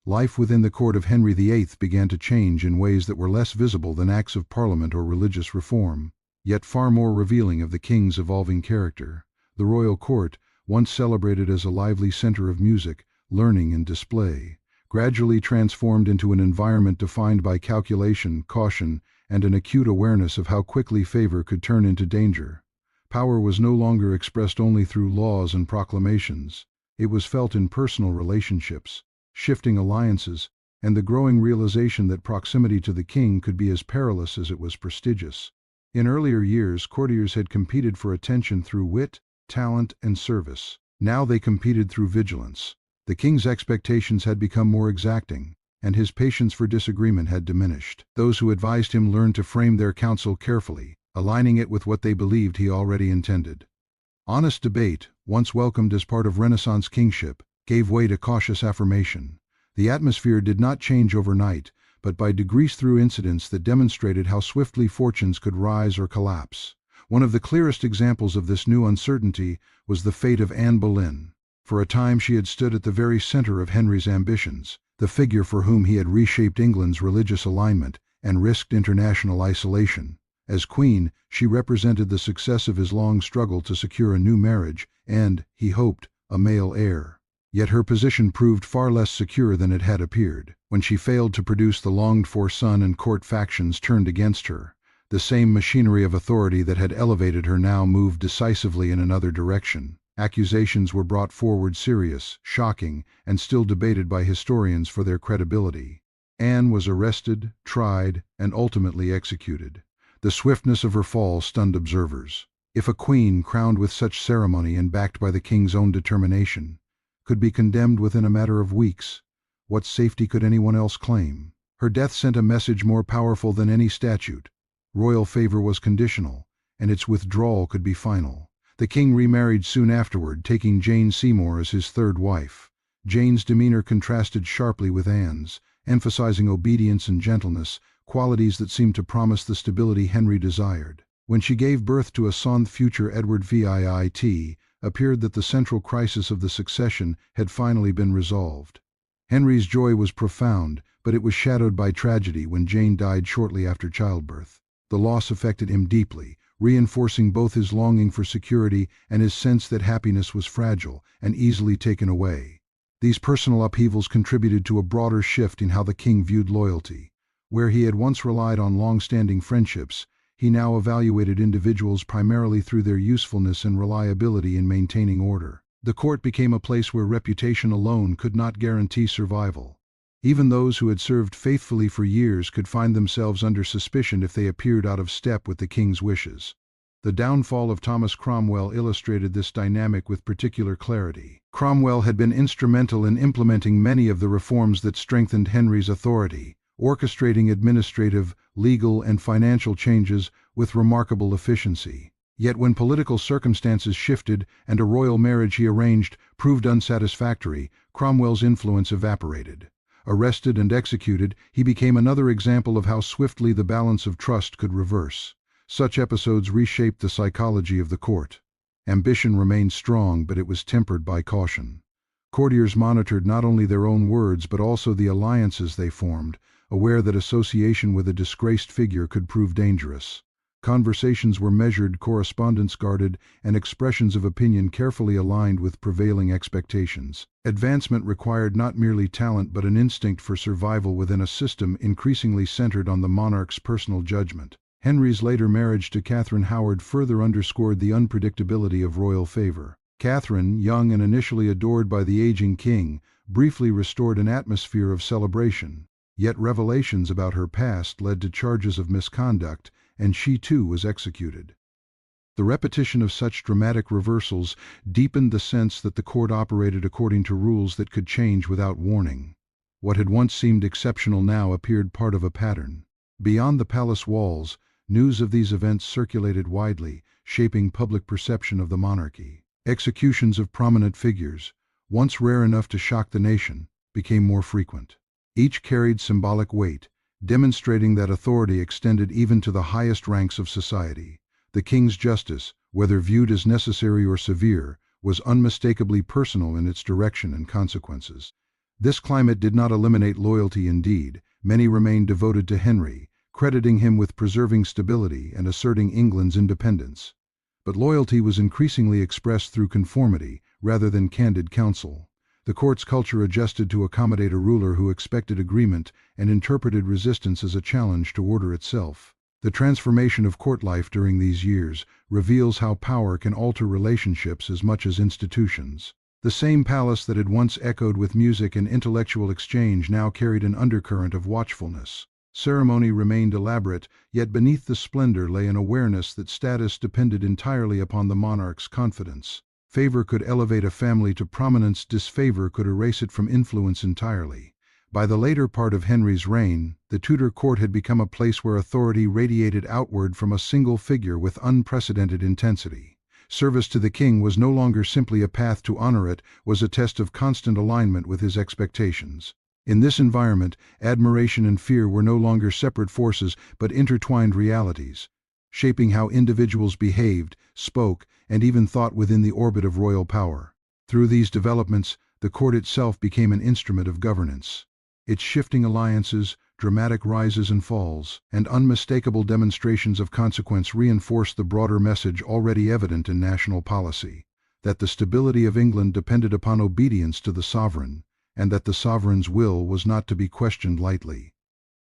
life within the court of Henry VIII began to change in ways that were less visible than acts of parliament or religious reform, yet far more revealing of the king's evolving character. The royal court, once celebrated as a lively center of music, learning, and display, gradually transformed into an environment defined by calculation, caution, and an acute awareness of how quickly favor could turn into danger. Power was no longer expressed only through laws and proclamations. It was felt in personal relationships, shifting alliances, and the growing realization that proximity to the king could be as perilous as it was prestigious. In earlier years, courtiers had competed for attention through wit, talent, and service. Now they competed through vigilance. The king's expectations had become more exacting, and his patience for disagreement had diminished. Those who advised him learned to frame their counsel carefully, aligning it with what they believed he already intended. Honest debate, once welcomed as part of Renaissance kingship, gave way to cautious affirmation. The atmosphere did not change overnight, but by degrees through incidents that demonstrated how swiftly fortunes could rise or collapse. One of the clearest examples of this new uncertainty was the fate of Anne Boleyn. For a time she had stood at the very center of Henry's ambitions, the figure for whom he had reshaped England's religious alignment and risked international isolation. As queen, she represented the success of his long struggle to secure a new marriage and, he hoped, a male heir. Yet her position proved far less secure than it had appeared. When she failed to produce the longed-for son and court factions turned against her, the same machinery of authority that had elevated her now moved decisively in another direction. Accusations were brought forward, serious, shocking, and still debated by historians for their credibility. Anne was arrested, tried, and ultimately executed. The swiftness of her fall stunned observers. If a queen, crowned with such ceremony and backed by the king's own determination, could be condemned within a matter of weeks, what safety could anyone else claim? Her death sent a message more powerful than any statute. Royal favor was conditional, and its withdrawal could be final. The king remarried soon afterward, taking Jane Seymour as his third wife. Jane's demeanor contrasted sharply with Anne's, emphasizing obedience and gentleness, qualities that seemed to promise the stability Henry desired. When she gave birth to a son, future Edward VIII, appeared that the central crisis of the succession had finally been resolved. Henry's joy was profound, but it was shadowed by tragedy when Jane died shortly after childbirth. The loss affected him deeply, reinforcing both his longing for security and his sense that happiness was fragile and easily taken away. These personal upheavals contributed to a broader shift in how the king viewed loyalty. Where he had once relied on long-standing friendships, he now evaluated individuals primarily through their usefulness and reliability in maintaining order. The court became a place where reputation alone could not guarantee survival. Even those who had served faithfully for years could find themselves under suspicion if they appeared out of step with the king's wishes. The downfall of Thomas Cromwell illustrated this dynamic with particular clarity. Cromwell had been instrumental in implementing many of the reforms that strengthened Henry's authority, orchestrating administrative, legal, and financial changes with remarkable efficiency. Yet when political circumstances shifted and a royal marriage he arranged proved unsatisfactory, Cromwell's influence evaporated. Arrested and executed, he became another example of how swiftly the balance of trust could reverse. Such episodes reshaped the psychology of the court. Ambition remained strong, but it was tempered by caution. Courtiers monitored not only their own words but also the alliances they formed, aware that association with a disgraced figure could prove dangerous. Conversations were measured, correspondence guarded, and expressions of opinion carefully aligned with prevailing expectations. Advancement required not merely talent but an instinct for survival within a system increasingly centered on the monarch's personal judgment. Henry's later marriage to Catherine Howard further underscored the unpredictability of royal favor. Catherine, young and initially adored by the aging king, briefly restored an atmosphere of celebration. Yet revelations about her past led to charges of misconduct, and she too was executed. The repetition of such dramatic reversals deepened the sense that the court operated according to rules that could change without warning. What had once seemed exceptional now appeared part of a pattern. Beyond the palace walls, news of these events circulated widely, shaping public perception of the monarchy. Executions of prominent figures, once rare enough to shock the nation, became more frequent. Each carried symbolic weight, demonstrating that authority extended even to the highest ranks of society. The king's justice, whether viewed as necessary or severe, was unmistakably personal in its direction and consequences. This climate did not eliminate loyalty indeed. Many remained devoted to Henry, crediting him with preserving stability and asserting England's independence. But loyalty was increasingly expressed through conformity rather than candid counsel. The court's culture adjusted to accommodate a ruler who expected agreement and interpreted resistance as a challenge to order itself. The transformation of court life during these years reveals how power can alter relationships as much as institutions. The same palace that had once echoed with music and intellectual exchange now carried an undercurrent of watchfulness. Ceremony remained elaborate, yet beneath the splendor lay an awareness that status depended entirely upon the monarch's confidence. Favor could elevate a family to prominence, disfavor could erase it from influence entirely. By the later part of Henry's reign, the Tudor court had become a place where authority radiated outward from a single figure with unprecedented intensity. Service to the king was no longer simply a path to honor, it was a test of constant alignment with his expectations. In this environment, admiration and fear were no longer separate forces but intertwined realities, shaping how individuals behaved, spoke, and even thought within the orbit of royal power. Through these developments, the court itself became an instrument of governance. Its shifting alliances, dramatic rises and falls, and unmistakable demonstrations of consequence reinforced the broader message already evident in national policy, that the stability of England depended upon obedience to the sovereign, and that the sovereign's will was not to be questioned lightly.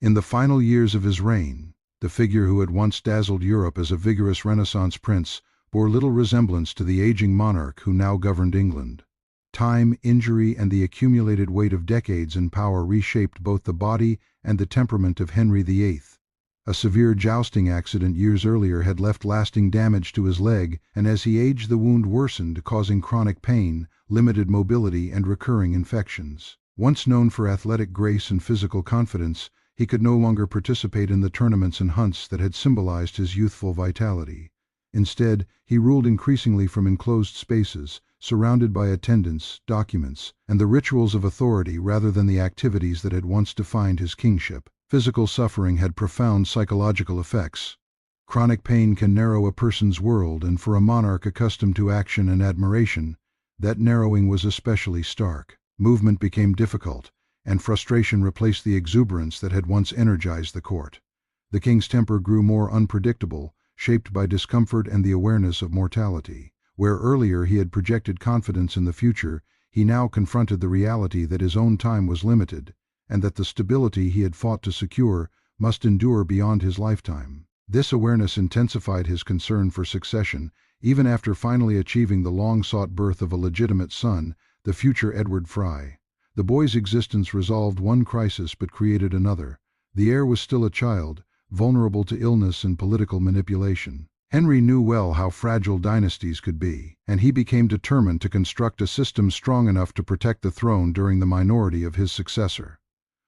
In the final years of his reign, the figure who had once dazzled Europe as a vigorous Renaissance prince bore little resemblance to the aging monarch who now governed England. Time, injury, and the accumulated weight of decades in power reshaped both the body and the temperament of Henry VIII. A severe jousting accident years earlier had left lasting damage to his leg, and as he aged the wound worsened, causing chronic pain, limited mobility, and recurring infections. Once known for athletic grace and physical confidence, he could no longer participate in the tournaments and hunts that had symbolized his youthful vitality. Instead, he ruled increasingly from enclosed spaces, surrounded by attendants, documents, and the rituals of authority rather than the activities that had once defined his kingship. Physical suffering had profound psychological effects. Chronic pain can narrow a person's world, and for a monarch accustomed to action and admiration, that narrowing was especially stark. Movement became difficult, and frustration replaced the exuberance that had once energized the court. The king's temper grew more unpredictable, shaped by discomfort and the awareness of mortality. Where earlier he had projected confidence in the future, he now confronted the reality that his own time was limited, and that the stability he had fought to secure must endure beyond his lifetime. This awareness intensified his concern for succession, even after finally achieving the long-sought birth of a legitimate son, the future Edward Fry. The boy's existence resolved one crisis but created another. The heir was still a child, vulnerable to illness and political manipulation. Henry knew well how fragile dynasties could be, and he became determined to construct a system strong enough to protect the throne during the minority of his successor.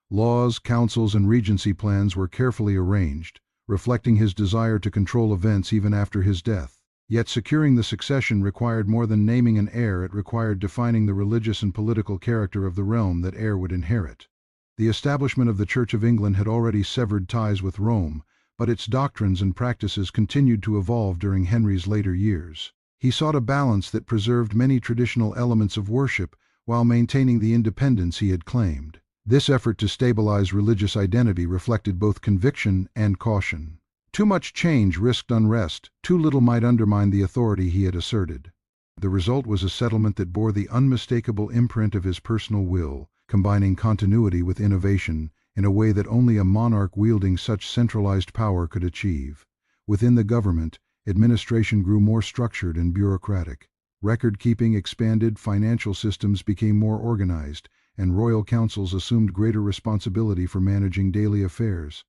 Laws, councils, and regency plans were carefully arranged, reflecting his desire to control events even after his death. Yet securing the succession required more than naming an heir. It required defining the religious and political character of the realm that heir would inherit. The establishment of the Church of England had already severed ties with Rome, but its doctrines and practices continued to evolve during Henry's later years. He sought a balance that preserved many traditional elements of worship while maintaining the independence he had claimed. This effort to stabilize religious identity reflected both conviction and caution. Too much change risked unrest, too little might undermine the authority he had asserted. The result was a settlement that bore the unmistakable imprint of his personal will, combining continuity with innovation in a way that only a monarch wielding such centralized power could achieve. Within the government, administration grew more structured and bureaucratic. Record-keeping expanded, financial systems became more organized, and royal councils assumed greater responsibility for managing daily affairs.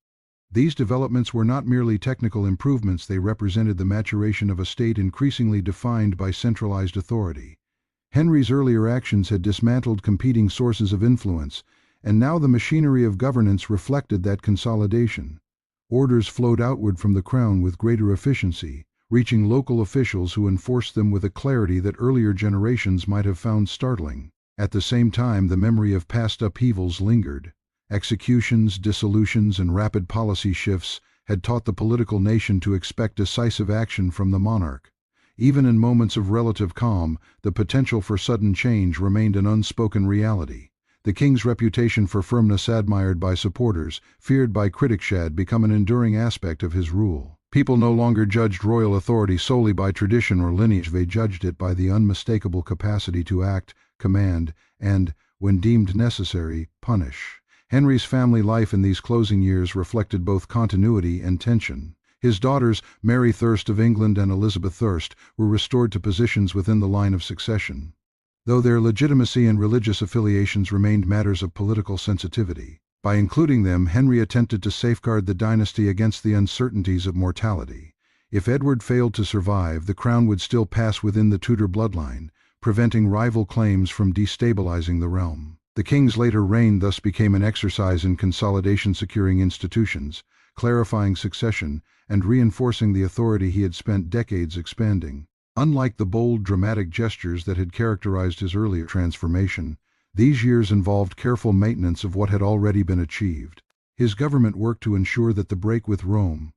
These developments were not merely technical improvements, they represented the maturation of a state increasingly defined by centralized authority. Henry's earlier actions had dismantled competing sources of influence, and now the machinery of governance reflected that consolidation. Orders flowed outward from the crown with greater efficiency, reaching local officials who enforced them with a clarity that earlier generations might have found startling. At the same time, the memory of past upheavals lingered. Executions, dissolutions, and rapid policy shifts had taught the political nation to expect decisive action from the monarch. Even in moments of relative calm, the potential for sudden change remained an unspoken reality. The king's reputation for firmness, admired by supporters, feared by critics, had become an enduring aspect of his rule. People no longer judged royal authority solely by tradition or lineage, they judged it by the unmistakable capacity to act, command, and, when deemed necessary, punish. Henry's family life in these closing years reflected both continuity and tension. His daughters, Mary Thirst of England and Elizabeth Thirst, were restored to positions within the line of succession, though their legitimacy and religious affiliations remained matters of political sensitivity. By including them, Henry attempted to safeguard the dynasty against the uncertainties of mortality. If Edward failed to survive, the crown would still pass within the Tudor bloodline, preventing rival claims from destabilizing the realm. The king's later reign thus became an exercise in consolidation, securing institutions, clarifying succession, and reinforcing the authority he had spent decades expanding. Unlike the bold, dramatic gestures that had characterized his earlier transformation, these years involved careful maintenance of what had already been achieved. His government worked to ensure that the break with Rome,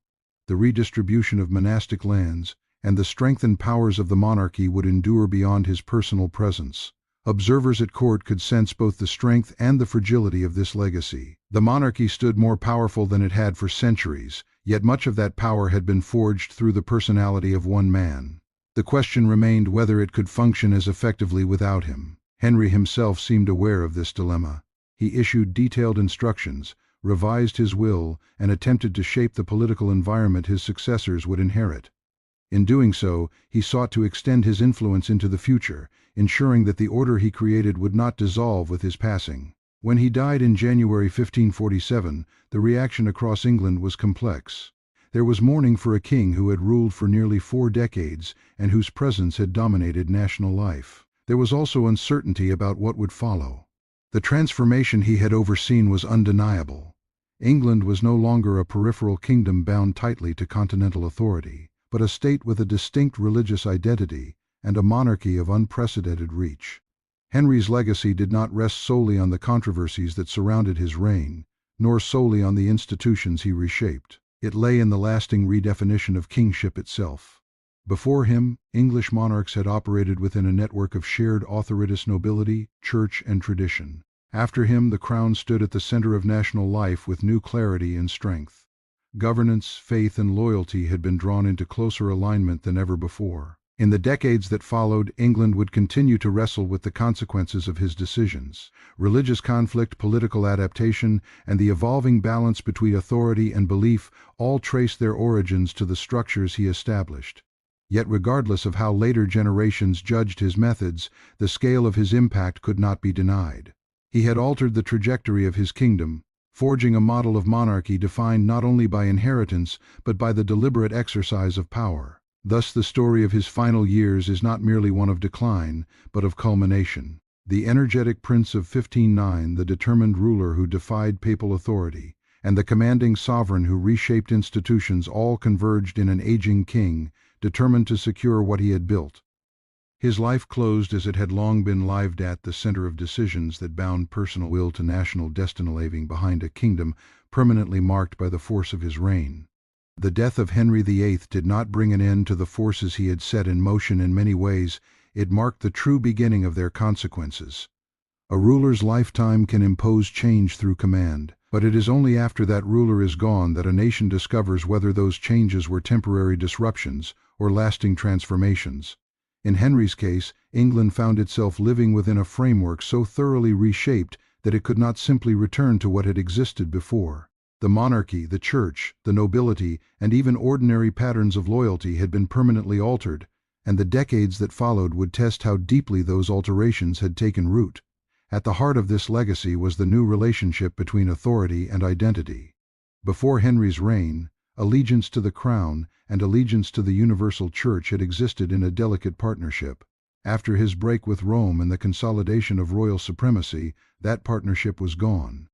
the redistribution of monastic lands, and the strengthened powers of the monarchy would endure beyond his personal presence. Observers at court could sense both the strength and the fragility of this legacy. The monarchy stood more powerful than it had for centuries, yet much of that power had been forged through the personality of one man. The question remained whether it could function as effectively without him. Henry himself seemed aware of this dilemma. He issued detailed instructions, revised his will, and attempted to shape the political environment his successors would inherit. In doing so, he sought to extend his influence into the future, ensuring that the order he created would not dissolve with his passing. When he died in January 1547, the reaction across England was complex. There was mourning for a king who had ruled for nearly 4 decades and whose presence had dominated national life. There was also uncertainty about what would follow. The transformation he had overseen was undeniable. England was no longer a peripheral kingdom bound tightly to continental authority, but a state with a distinct religious identity and a monarchy of unprecedented reach. Henry's legacy did not rest solely on the controversies that surrounded his reign, nor solely on the institutions he reshaped. It lay in the lasting redefinition of kingship itself. Before him, English monarchs had operated within a network of shared authoritas nobility, church, and tradition. After him, the crown stood at the center of national life with new clarity and strength. Governance, faith, and loyalty had been drawn into closer alignment than ever before. In the decades that followed, England would continue to wrestle with the consequences of his decisions. Religious conflict, political adaptation, and the evolving balance between authority and belief all trace their origins to the structures he established. Yet regardless of how later generations judged his methods, the scale of his impact could not be denied. He had altered the trajectory of his kingdom, forging a model of monarchy defined not only by inheritance but by the deliberate exercise of power. Thus the story of his final years is not merely one of decline, but of culmination. The energetic prince of 1509, the determined ruler who defied papal authority, and the commanding sovereign who reshaped institutions all converged in an aging king, determined to secure what he had built. His life closed as it had long been lived at the center of decisions that bound personal will to national destiny, leaving behind a kingdom permanently marked by the force of his reign. The death of Henry VIII did not bring an end to the forces he had set in motion. In many ways, it marked the true beginning of their consequences. A ruler's lifetime can impose change through command, but it is only after that ruler is gone that a nation discovers whether those changes were temporary disruptions or lasting transformations. In Henry's case, England found itself living within a framework so thoroughly reshaped that it could not simply return to what had existed before. The monarchy, the church, the nobility, and even ordinary patterns of loyalty had been permanently altered, and the decades that followed would test how deeply those alterations had taken root. At the heart of this legacy was the new relationship between authority and identity. Before Henry's reign, allegiance to the crown and allegiance to the universal church had existed in a delicate partnership. After his break with Rome and the consolidation of royal supremacy, that partnership was gone.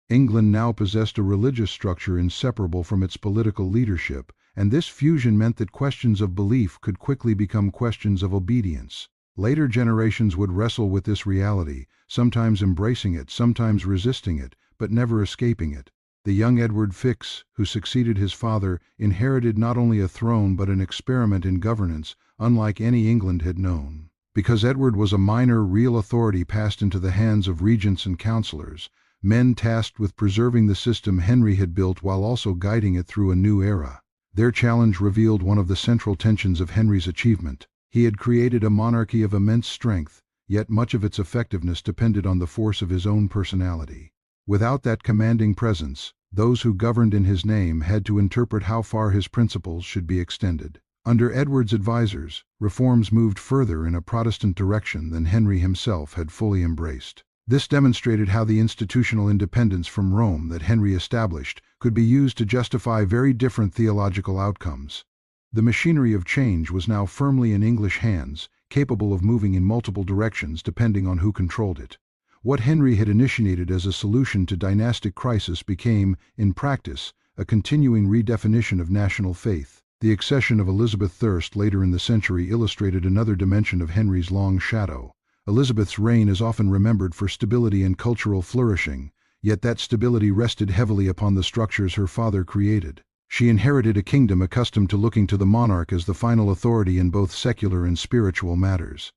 England now possessed a religious structure inseparable from its political leadership, and this fusion meant that questions of belief could quickly become questions of obedience. Later generations would wrestle with this reality, sometimes embracing it, sometimes resisting it, but never escaping it. The young Edward VI, who succeeded his father, inherited not only a throne but an experiment in governance unlike any England had known. Because Edward was a minor, real authority passed into the hands of regents and councillors, men tasked with preserving the system Henry had built while also guiding it through a new era. Their challenge revealed one of the central tensions of Henry's achievement. He had created a monarchy of immense strength, yet much of its effectiveness depended on the force of his own personality. Without that commanding presence, those who governed in his name had to interpret how far his principles should be extended. Under Edward's advisors, reforms moved further in a Protestant direction than Henry himself had fully embraced. This demonstrated how the institutional independence from Rome that Henry established could be used to justify very different theological outcomes. The machinery of change was now firmly in English hands, capable of moving in multiple directions depending on who controlled it. What Henry had initiated as a solution to dynastic crisis became, in practice, a continuing redefinition of national faith. The accession of Elizabeth I later in the century illustrated another dimension of Henry's long shadow. Elizabeth's reign is often remembered for stability and cultural flourishing, yet that stability rested heavily upon the structures her father created. She inherited a kingdom accustomed to looking to the monarch as the final authority in both secular and spiritual matters.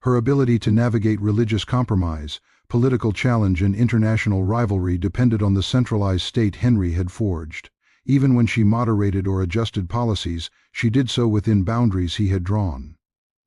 Her ability to navigate religious compromise, political challenge, and international rivalry depended on the centralized state Henry had forged. Even when she moderated or adjusted policies, she did so within boundaries he had drawn.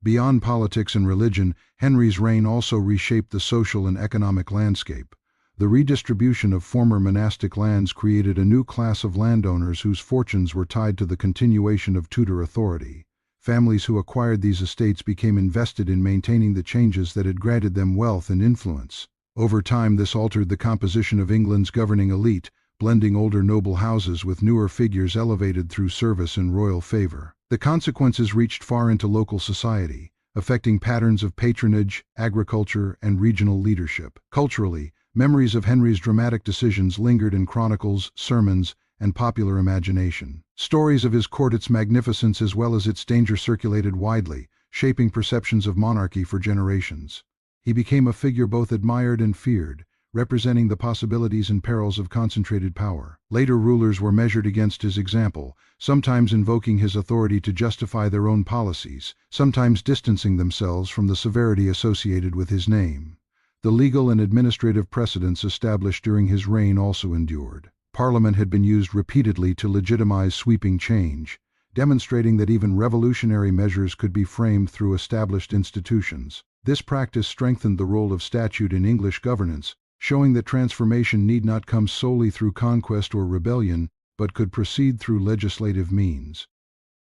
Beyond politics and religion, Henry's reign also reshaped the social and economic landscape. The redistribution of former monastic lands created a new class of landowners whose fortunes were tied to the continuation of Tudor authority. Families who acquired these estates became invested in maintaining the changes that had granted them wealth and influence. Over time, this altered the composition of England's governing elite, blending older noble houses with newer figures elevated through service and royal favor. The consequences reached far into local society, affecting patterns of patronage, agriculture, and regional leadership. Culturally, memories of Henry's dramatic decisions lingered in chronicles, sermons, and popular imagination. Stories of his court, its magnificence as well as its danger circulated widely, shaping perceptions of monarchy for generations. He became a figure both admired and feared, representing the possibilities and perils of concentrated power. Later rulers were measured against his example, sometimes invoking his authority to justify their own policies, sometimes distancing themselves from the severity associated with his name. The legal and administrative precedents established during his reign also endured. Parliament had been used repeatedly to legitimize sweeping change, demonstrating that even revolutionary measures could be framed through established institutions. This practice strengthened the role of statute in English governance, showing that transformation need not come solely through conquest or rebellion, but could proceed through legislative means.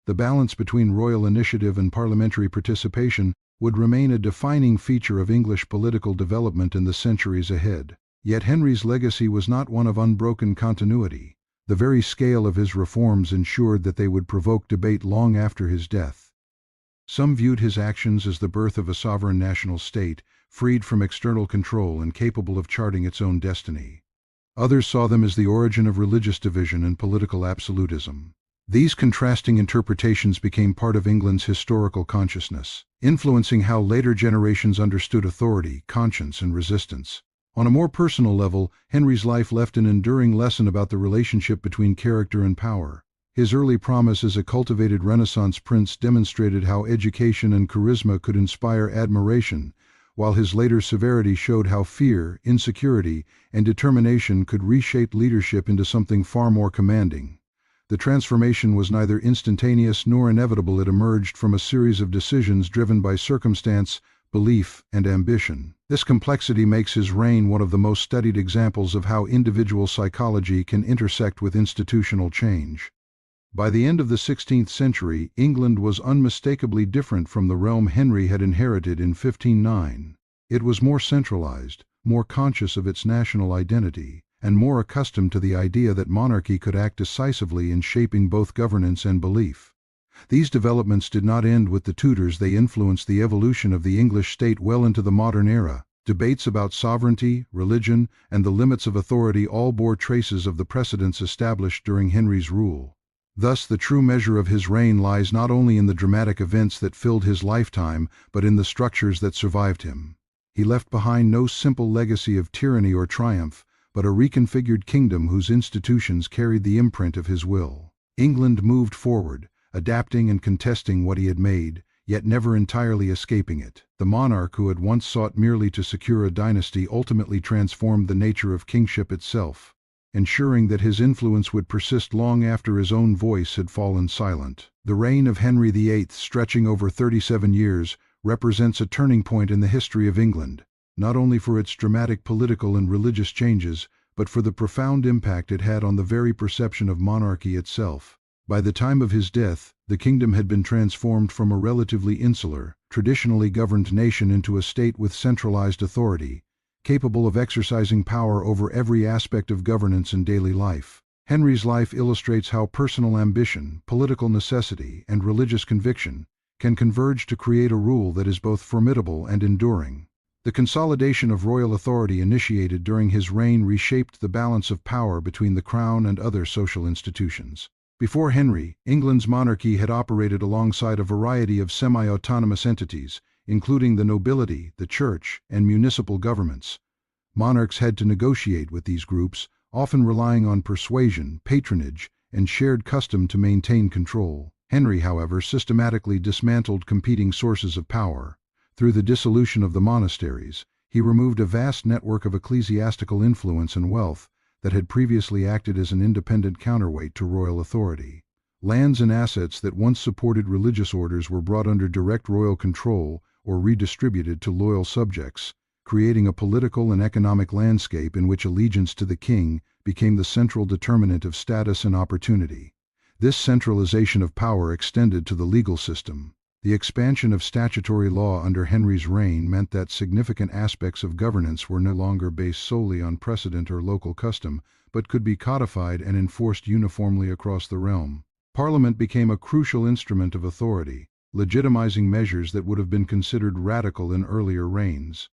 The balance between royal initiative and parliamentary participation would remain a defining feature of English political development in the centuries ahead. Yet Henry's legacy was not one of unbroken continuity. The very scale of his reforms ensured that they would provoke debate long after his death. Some viewed his actions as the birth of a sovereign national state, freed from external control and capable of charting its own destiny. Others saw them as the origin of religious division and political absolutism. These contrasting interpretations became part of England's historical consciousness, influencing how later generations understood authority, conscience, and resistance. On a more personal level, Henry's life left an enduring lesson about the relationship between character and power. His early promise as a cultivated Renaissance prince demonstrated how education and charisma could inspire admiration, while his later severity showed how fear, insecurity, and determination could reshape leadership into something far more commanding. The transformation was neither instantaneous nor inevitable. It emerged from a series of decisions driven by circumstance, belief, and ambition. This complexity makes his reign one of the most studied examples of how individual psychology can intersect with institutional change. By the end of the 16th century, England was unmistakably different from the realm Henry had inherited in 1509. It was more centralized, more conscious of its national identity, and more accustomed to the idea that monarchy could act decisively in shaping both governance and belief. These developments did not end with the Tudors. They influenced the evolution of the English state well into the modern era. Debates about sovereignty, religion, and the limits of authority all bore traces of the precedents established during Henry's rule. Thus, the true measure of his reign lies not only in the dramatic events that filled his lifetime, but in the structures that survived him. He left behind no simple legacy of tyranny or triumph, but a reconfigured kingdom whose institutions carried the imprint of his will. England moved forward, adapting and contesting what he had made, yet never entirely escaping it. The monarch who had once sought merely to secure a dynasty ultimately transformed the nature of kingship itself, ensuring that his influence would persist long after his own voice had fallen silent. The reign of Henry VIII, stretching over 37 years, represents a turning point in the history of England, not only for its dramatic political and religious changes, but for the profound impact it had on the very perception of monarchy itself. By the time of his death, the kingdom had been transformed from a relatively insular, traditionally governed nation into a state with centralized authority, capable of exercising power over every aspect of governance and daily life. Henry's life illustrates how personal ambition, political necessity, and religious conviction can converge to create a rule that is both formidable and enduring. The consolidation of royal authority initiated during his reign reshaped the balance of power between the crown and other social institutions. Before Henry, England's monarchy had operated alongside a variety of semi-autonomous entities, including the nobility, the church, and municipal governments. Monarchs had to negotiate with these groups, often relying on persuasion, patronage, and shared custom to maintain control. Henry, however, systematically dismantled competing sources of power. Through the dissolution of the monasteries, he removed a vast network of ecclesiastical influence and wealth that had previously acted as an independent counterweight to royal authority. Lands and assets that once supported religious orders were brought under direct royal control or redistributed to loyal subjects, creating a political and economic landscape in which allegiance to the king became the central determinant of status and opportunity. This centralization of power extended to the legal system. The expansion of statutory law under Henry's reign meant that significant aspects of governance were no longer based solely on precedent or local custom, but could be codified and enforced uniformly across the realm. Parliament became a crucial instrument of authority, legitimizing measures that would have been considered radical in earlier reigns.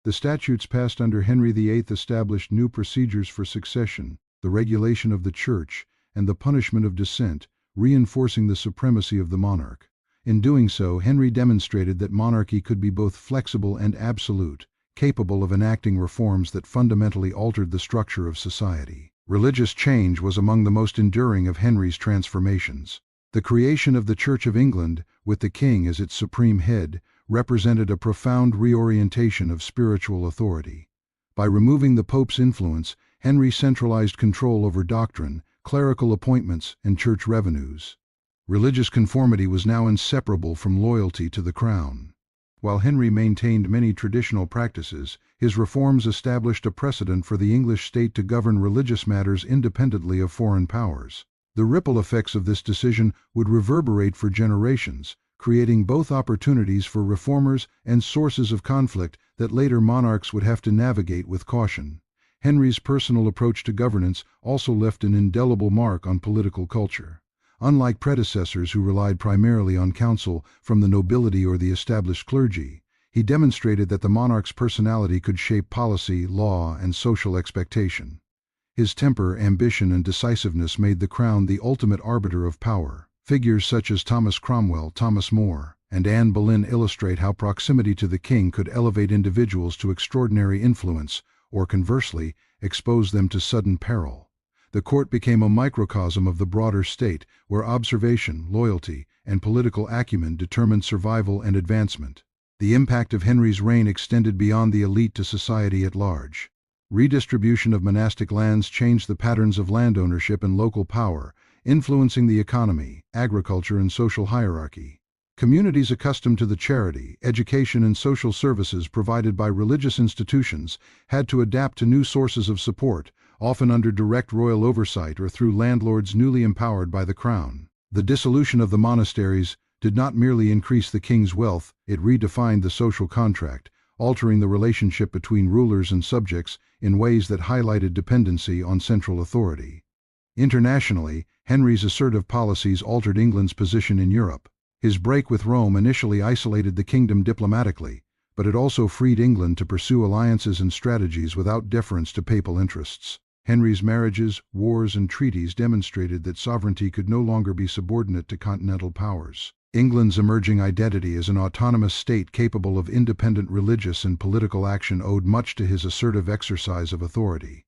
The statutes passed under Henry VIII established new procedures for succession, the regulation of the church, and the punishment of dissent, reinforcing the supremacy of the monarch. In doing so, Henry demonstrated that monarchy could be both flexible and absolute, capable of enacting reforms that fundamentally altered the structure of society. Religious change was among the most enduring of Henry's transformations. The creation of the Church of England, with the king as its supreme head, represented a profound reorientation of spiritual authority. By removing the Pope's influence, Henry centralized control over doctrine, clerical appointments, and church revenues. Religious conformity was now inseparable from loyalty to the crown. While Henry maintained many traditional practices, his reforms established a precedent for the English state to govern religious matters independently of foreign powers. The ripple effects of this decision would reverberate for generations, creating both opportunities for reformers and sources of conflict that later monarchs would have to navigate with caution. Henry's personal approach to governance also left an indelible mark on political culture. Unlike predecessors who relied primarily on counsel from the nobility or the established clergy, he demonstrated that the monarch's personality could shape policy, law, and social expectation. His temper, ambition, and decisiveness made the crown the ultimate arbiter of power. Figures such as Thomas Cromwell, Thomas More, and Anne Boleyn illustrate how proximity to the king could elevate individuals to extraordinary influence, or conversely, expose them to sudden peril. The court became a microcosm of the broader state, where observation, loyalty, and political acumen determined survival and advancement. The impact of Henry's reign extended beyond the elite to society at large. Redistribution of monastic lands changed the patterns of land ownership and local power, influencing the economy, agriculture, and social hierarchy. Communities accustomed to the charity, education, and social services provided by religious institutions had to adapt to new sources of support, often under direct royal oversight or through landlords newly empowered by the crown. The dissolution of the monasteries did not merely increase the king's wealth, it redefined the social contract, altering the relationship between rulers and subjects in ways that highlighted dependency on central authority. Internationally, Henry's assertive policies altered England's position in Europe. His break with Rome initially isolated the kingdom diplomatically, but it also freed England to pursue alliances and strategies without deference to papal interests. Henry's marriages, wars, and treaties demonstrated that sovereignty could no longer be subordinate to continental powers. England's emerging identity as an autonomous state capable of independent religious and political action owed much to his assertive exercise of authority.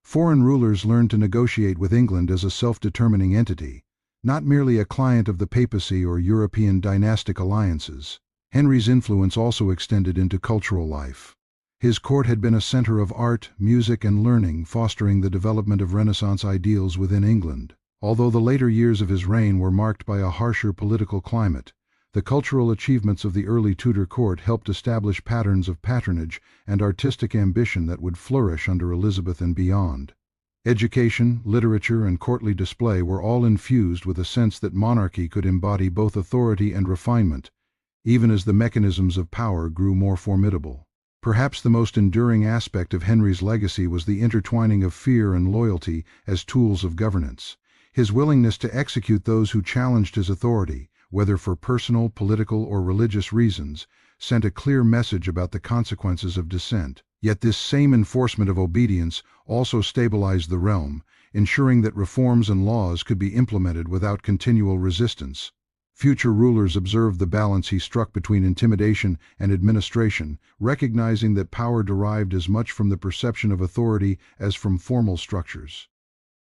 Foreign rulers learned to negotiate with England as a self-determining entity, not merely a client of the papacy or European dynastic alliances. Henry's influence also extended into cultural life. His court had been a center of art, music, and learning, fostering the development of Renaissance ideals within England. Although the later years of his reign were marked by a harsher political climate, the cultural achievements of the early Tudor court helped establish patterns of patronage and artistic ambition that would flourish under Elizabeth and beyond. Education, literature, and courtly display were all infused with a sense that monarchy could embody both authority and refinement, even as the mechanisms of power grew more formidable. Perhaps the most enduring aspect of Henry's legacy was the intertwining of fear and loyalty as tools of governance. His willingness to execute those who challenged his authority, whether for personal, political, or religious reasons, sent a clear message about the consequences of dissent. Yet this same enforcement of obedience also stabilized the realm, ensuring that reforms and laws could be implemented without continual resistance. Future rulers observed the balance he struck between intimidation and administration, recognizing that power derived as much from the perception of authority as from formal structures.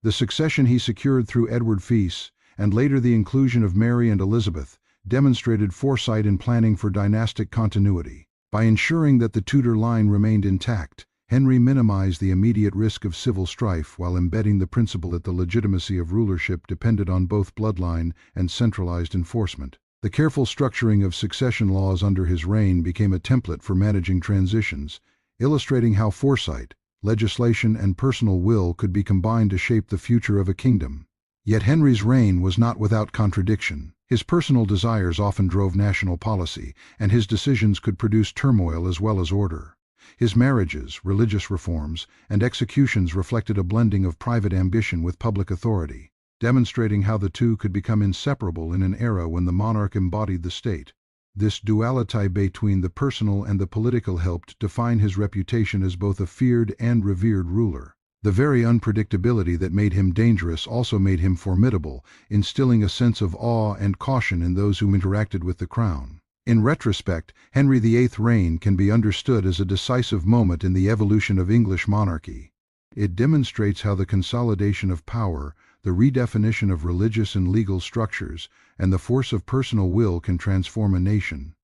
The succession he secured through Edward VIII, and later the inclusion of Mary and Elizabeth, demonstrated foresight in planning for dynastic continuity. By ensuring that the Tudor line remained intact, Henry minimized the immediate risk of civil strife while embedding the principle that the legitimacy of rulership depended on both bloodline and centralized enforcement. The careful structuring of succession laws under his reign became a template for managing transitions, illustrating how foresight, legislation, and personal will could be combined to shape the future of a kingdom. Yet Henry's reign was not without contradiction. His personal desires often drove national policy, and his decisions could produce turmoil as well as order. His marriages, religious reforms, and executions reflected a blending of private ambition with public authority, demonstrating how the two could become inseparable in an era when the monarch embodied the state. This duality between the personal and the political helped define his reputation as both a feared and revered ruler. The very unpredictability that made him dangerous also made him formidable, instilling a sense of awe and caution in those who interacted with the crown. In retrospect, Henry VIII's reign can be understood as a decisive moment in the evolution of English monarchy. It demonstrates how the consolidation of power, the redefinition of religious and legal structures, and the force of personal will can transform a nation.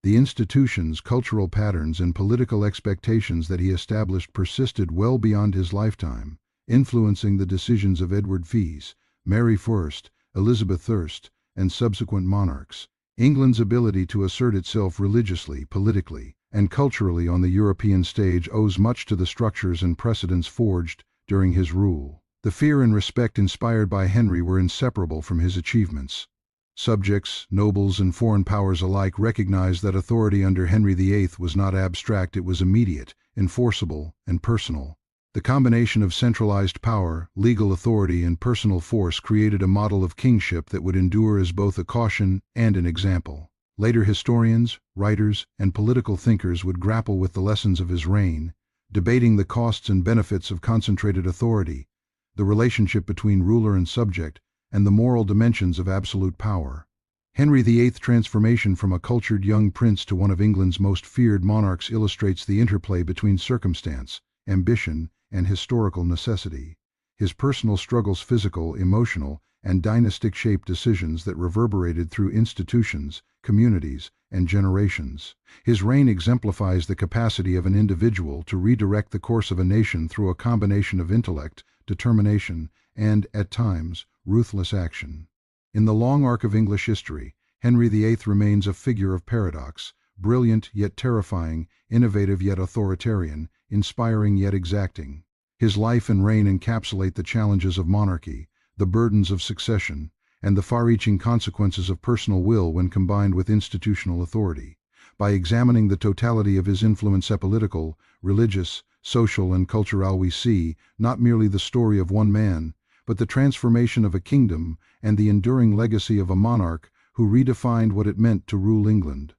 The institutions, cultural patterns, and political expectations that he established persisted well beyond his lifetime, influencing the decisions of Edward VIII, Mary I, Elizabeth I, and subsequent monarchs. England's ability to assert itself religiously, politically, and culturally on the European stage owes much to the structures and precedents forged during his rule. The fear and respect inspired by Henry were inseparable from his achievements. Subjects, nobles, and foreign powers alike recognized that authority under Henry VIII was not abstract, it was immediate, enforceable, and personal. The combination of centralized power, legal authority, and personal force created a model of kingship that would endure as both a caution and an example. Later historians, writers, and political thinkers would grapple with the lessons of his reign, debating the costs and benefits of concentrated authority, the relationship between ruler and subject, and the moral dimensions of absolute power. Henry VIII's transformation from a cultured young prince to one of England's most feared monarchs illustrates the interplay between circumstance, ambition, and historical necessity. His personal struggles, physical, emotional, and dynastic-shaped decisions that reverberated through institutions, communities, and generations. His reign exemplifies the capacity of an individual to redirect the course of a nation through a combination of intellect, determination, and, at times, ruthless action. In the long arc of English history, Henry VIII remains a figure of paradox, brilliant yet terrifying, innovative yet authoritarian, inspiring yet exacting. His life and reign encapsulate the challenges of monarchy, the burdens of succession, and the far-reaching consequences of personal will when combined with institutional authority. By examining the totality of his influence, political, religious, social, and cultural, we see not merely the story of one man, but the transformation of a kingdom and the enduring legacy of a monarch who redefined what it meant to rule England.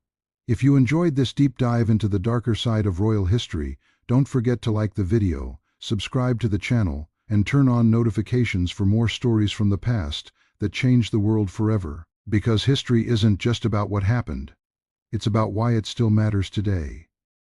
If you enjoyed this deep dive into the darker side of royal history, don't forget to like the video, subscribe to the channel, and turn on notifications for more stories from the past that changed the world forever. Because history isn't just about what happened, it's about why it still matters today.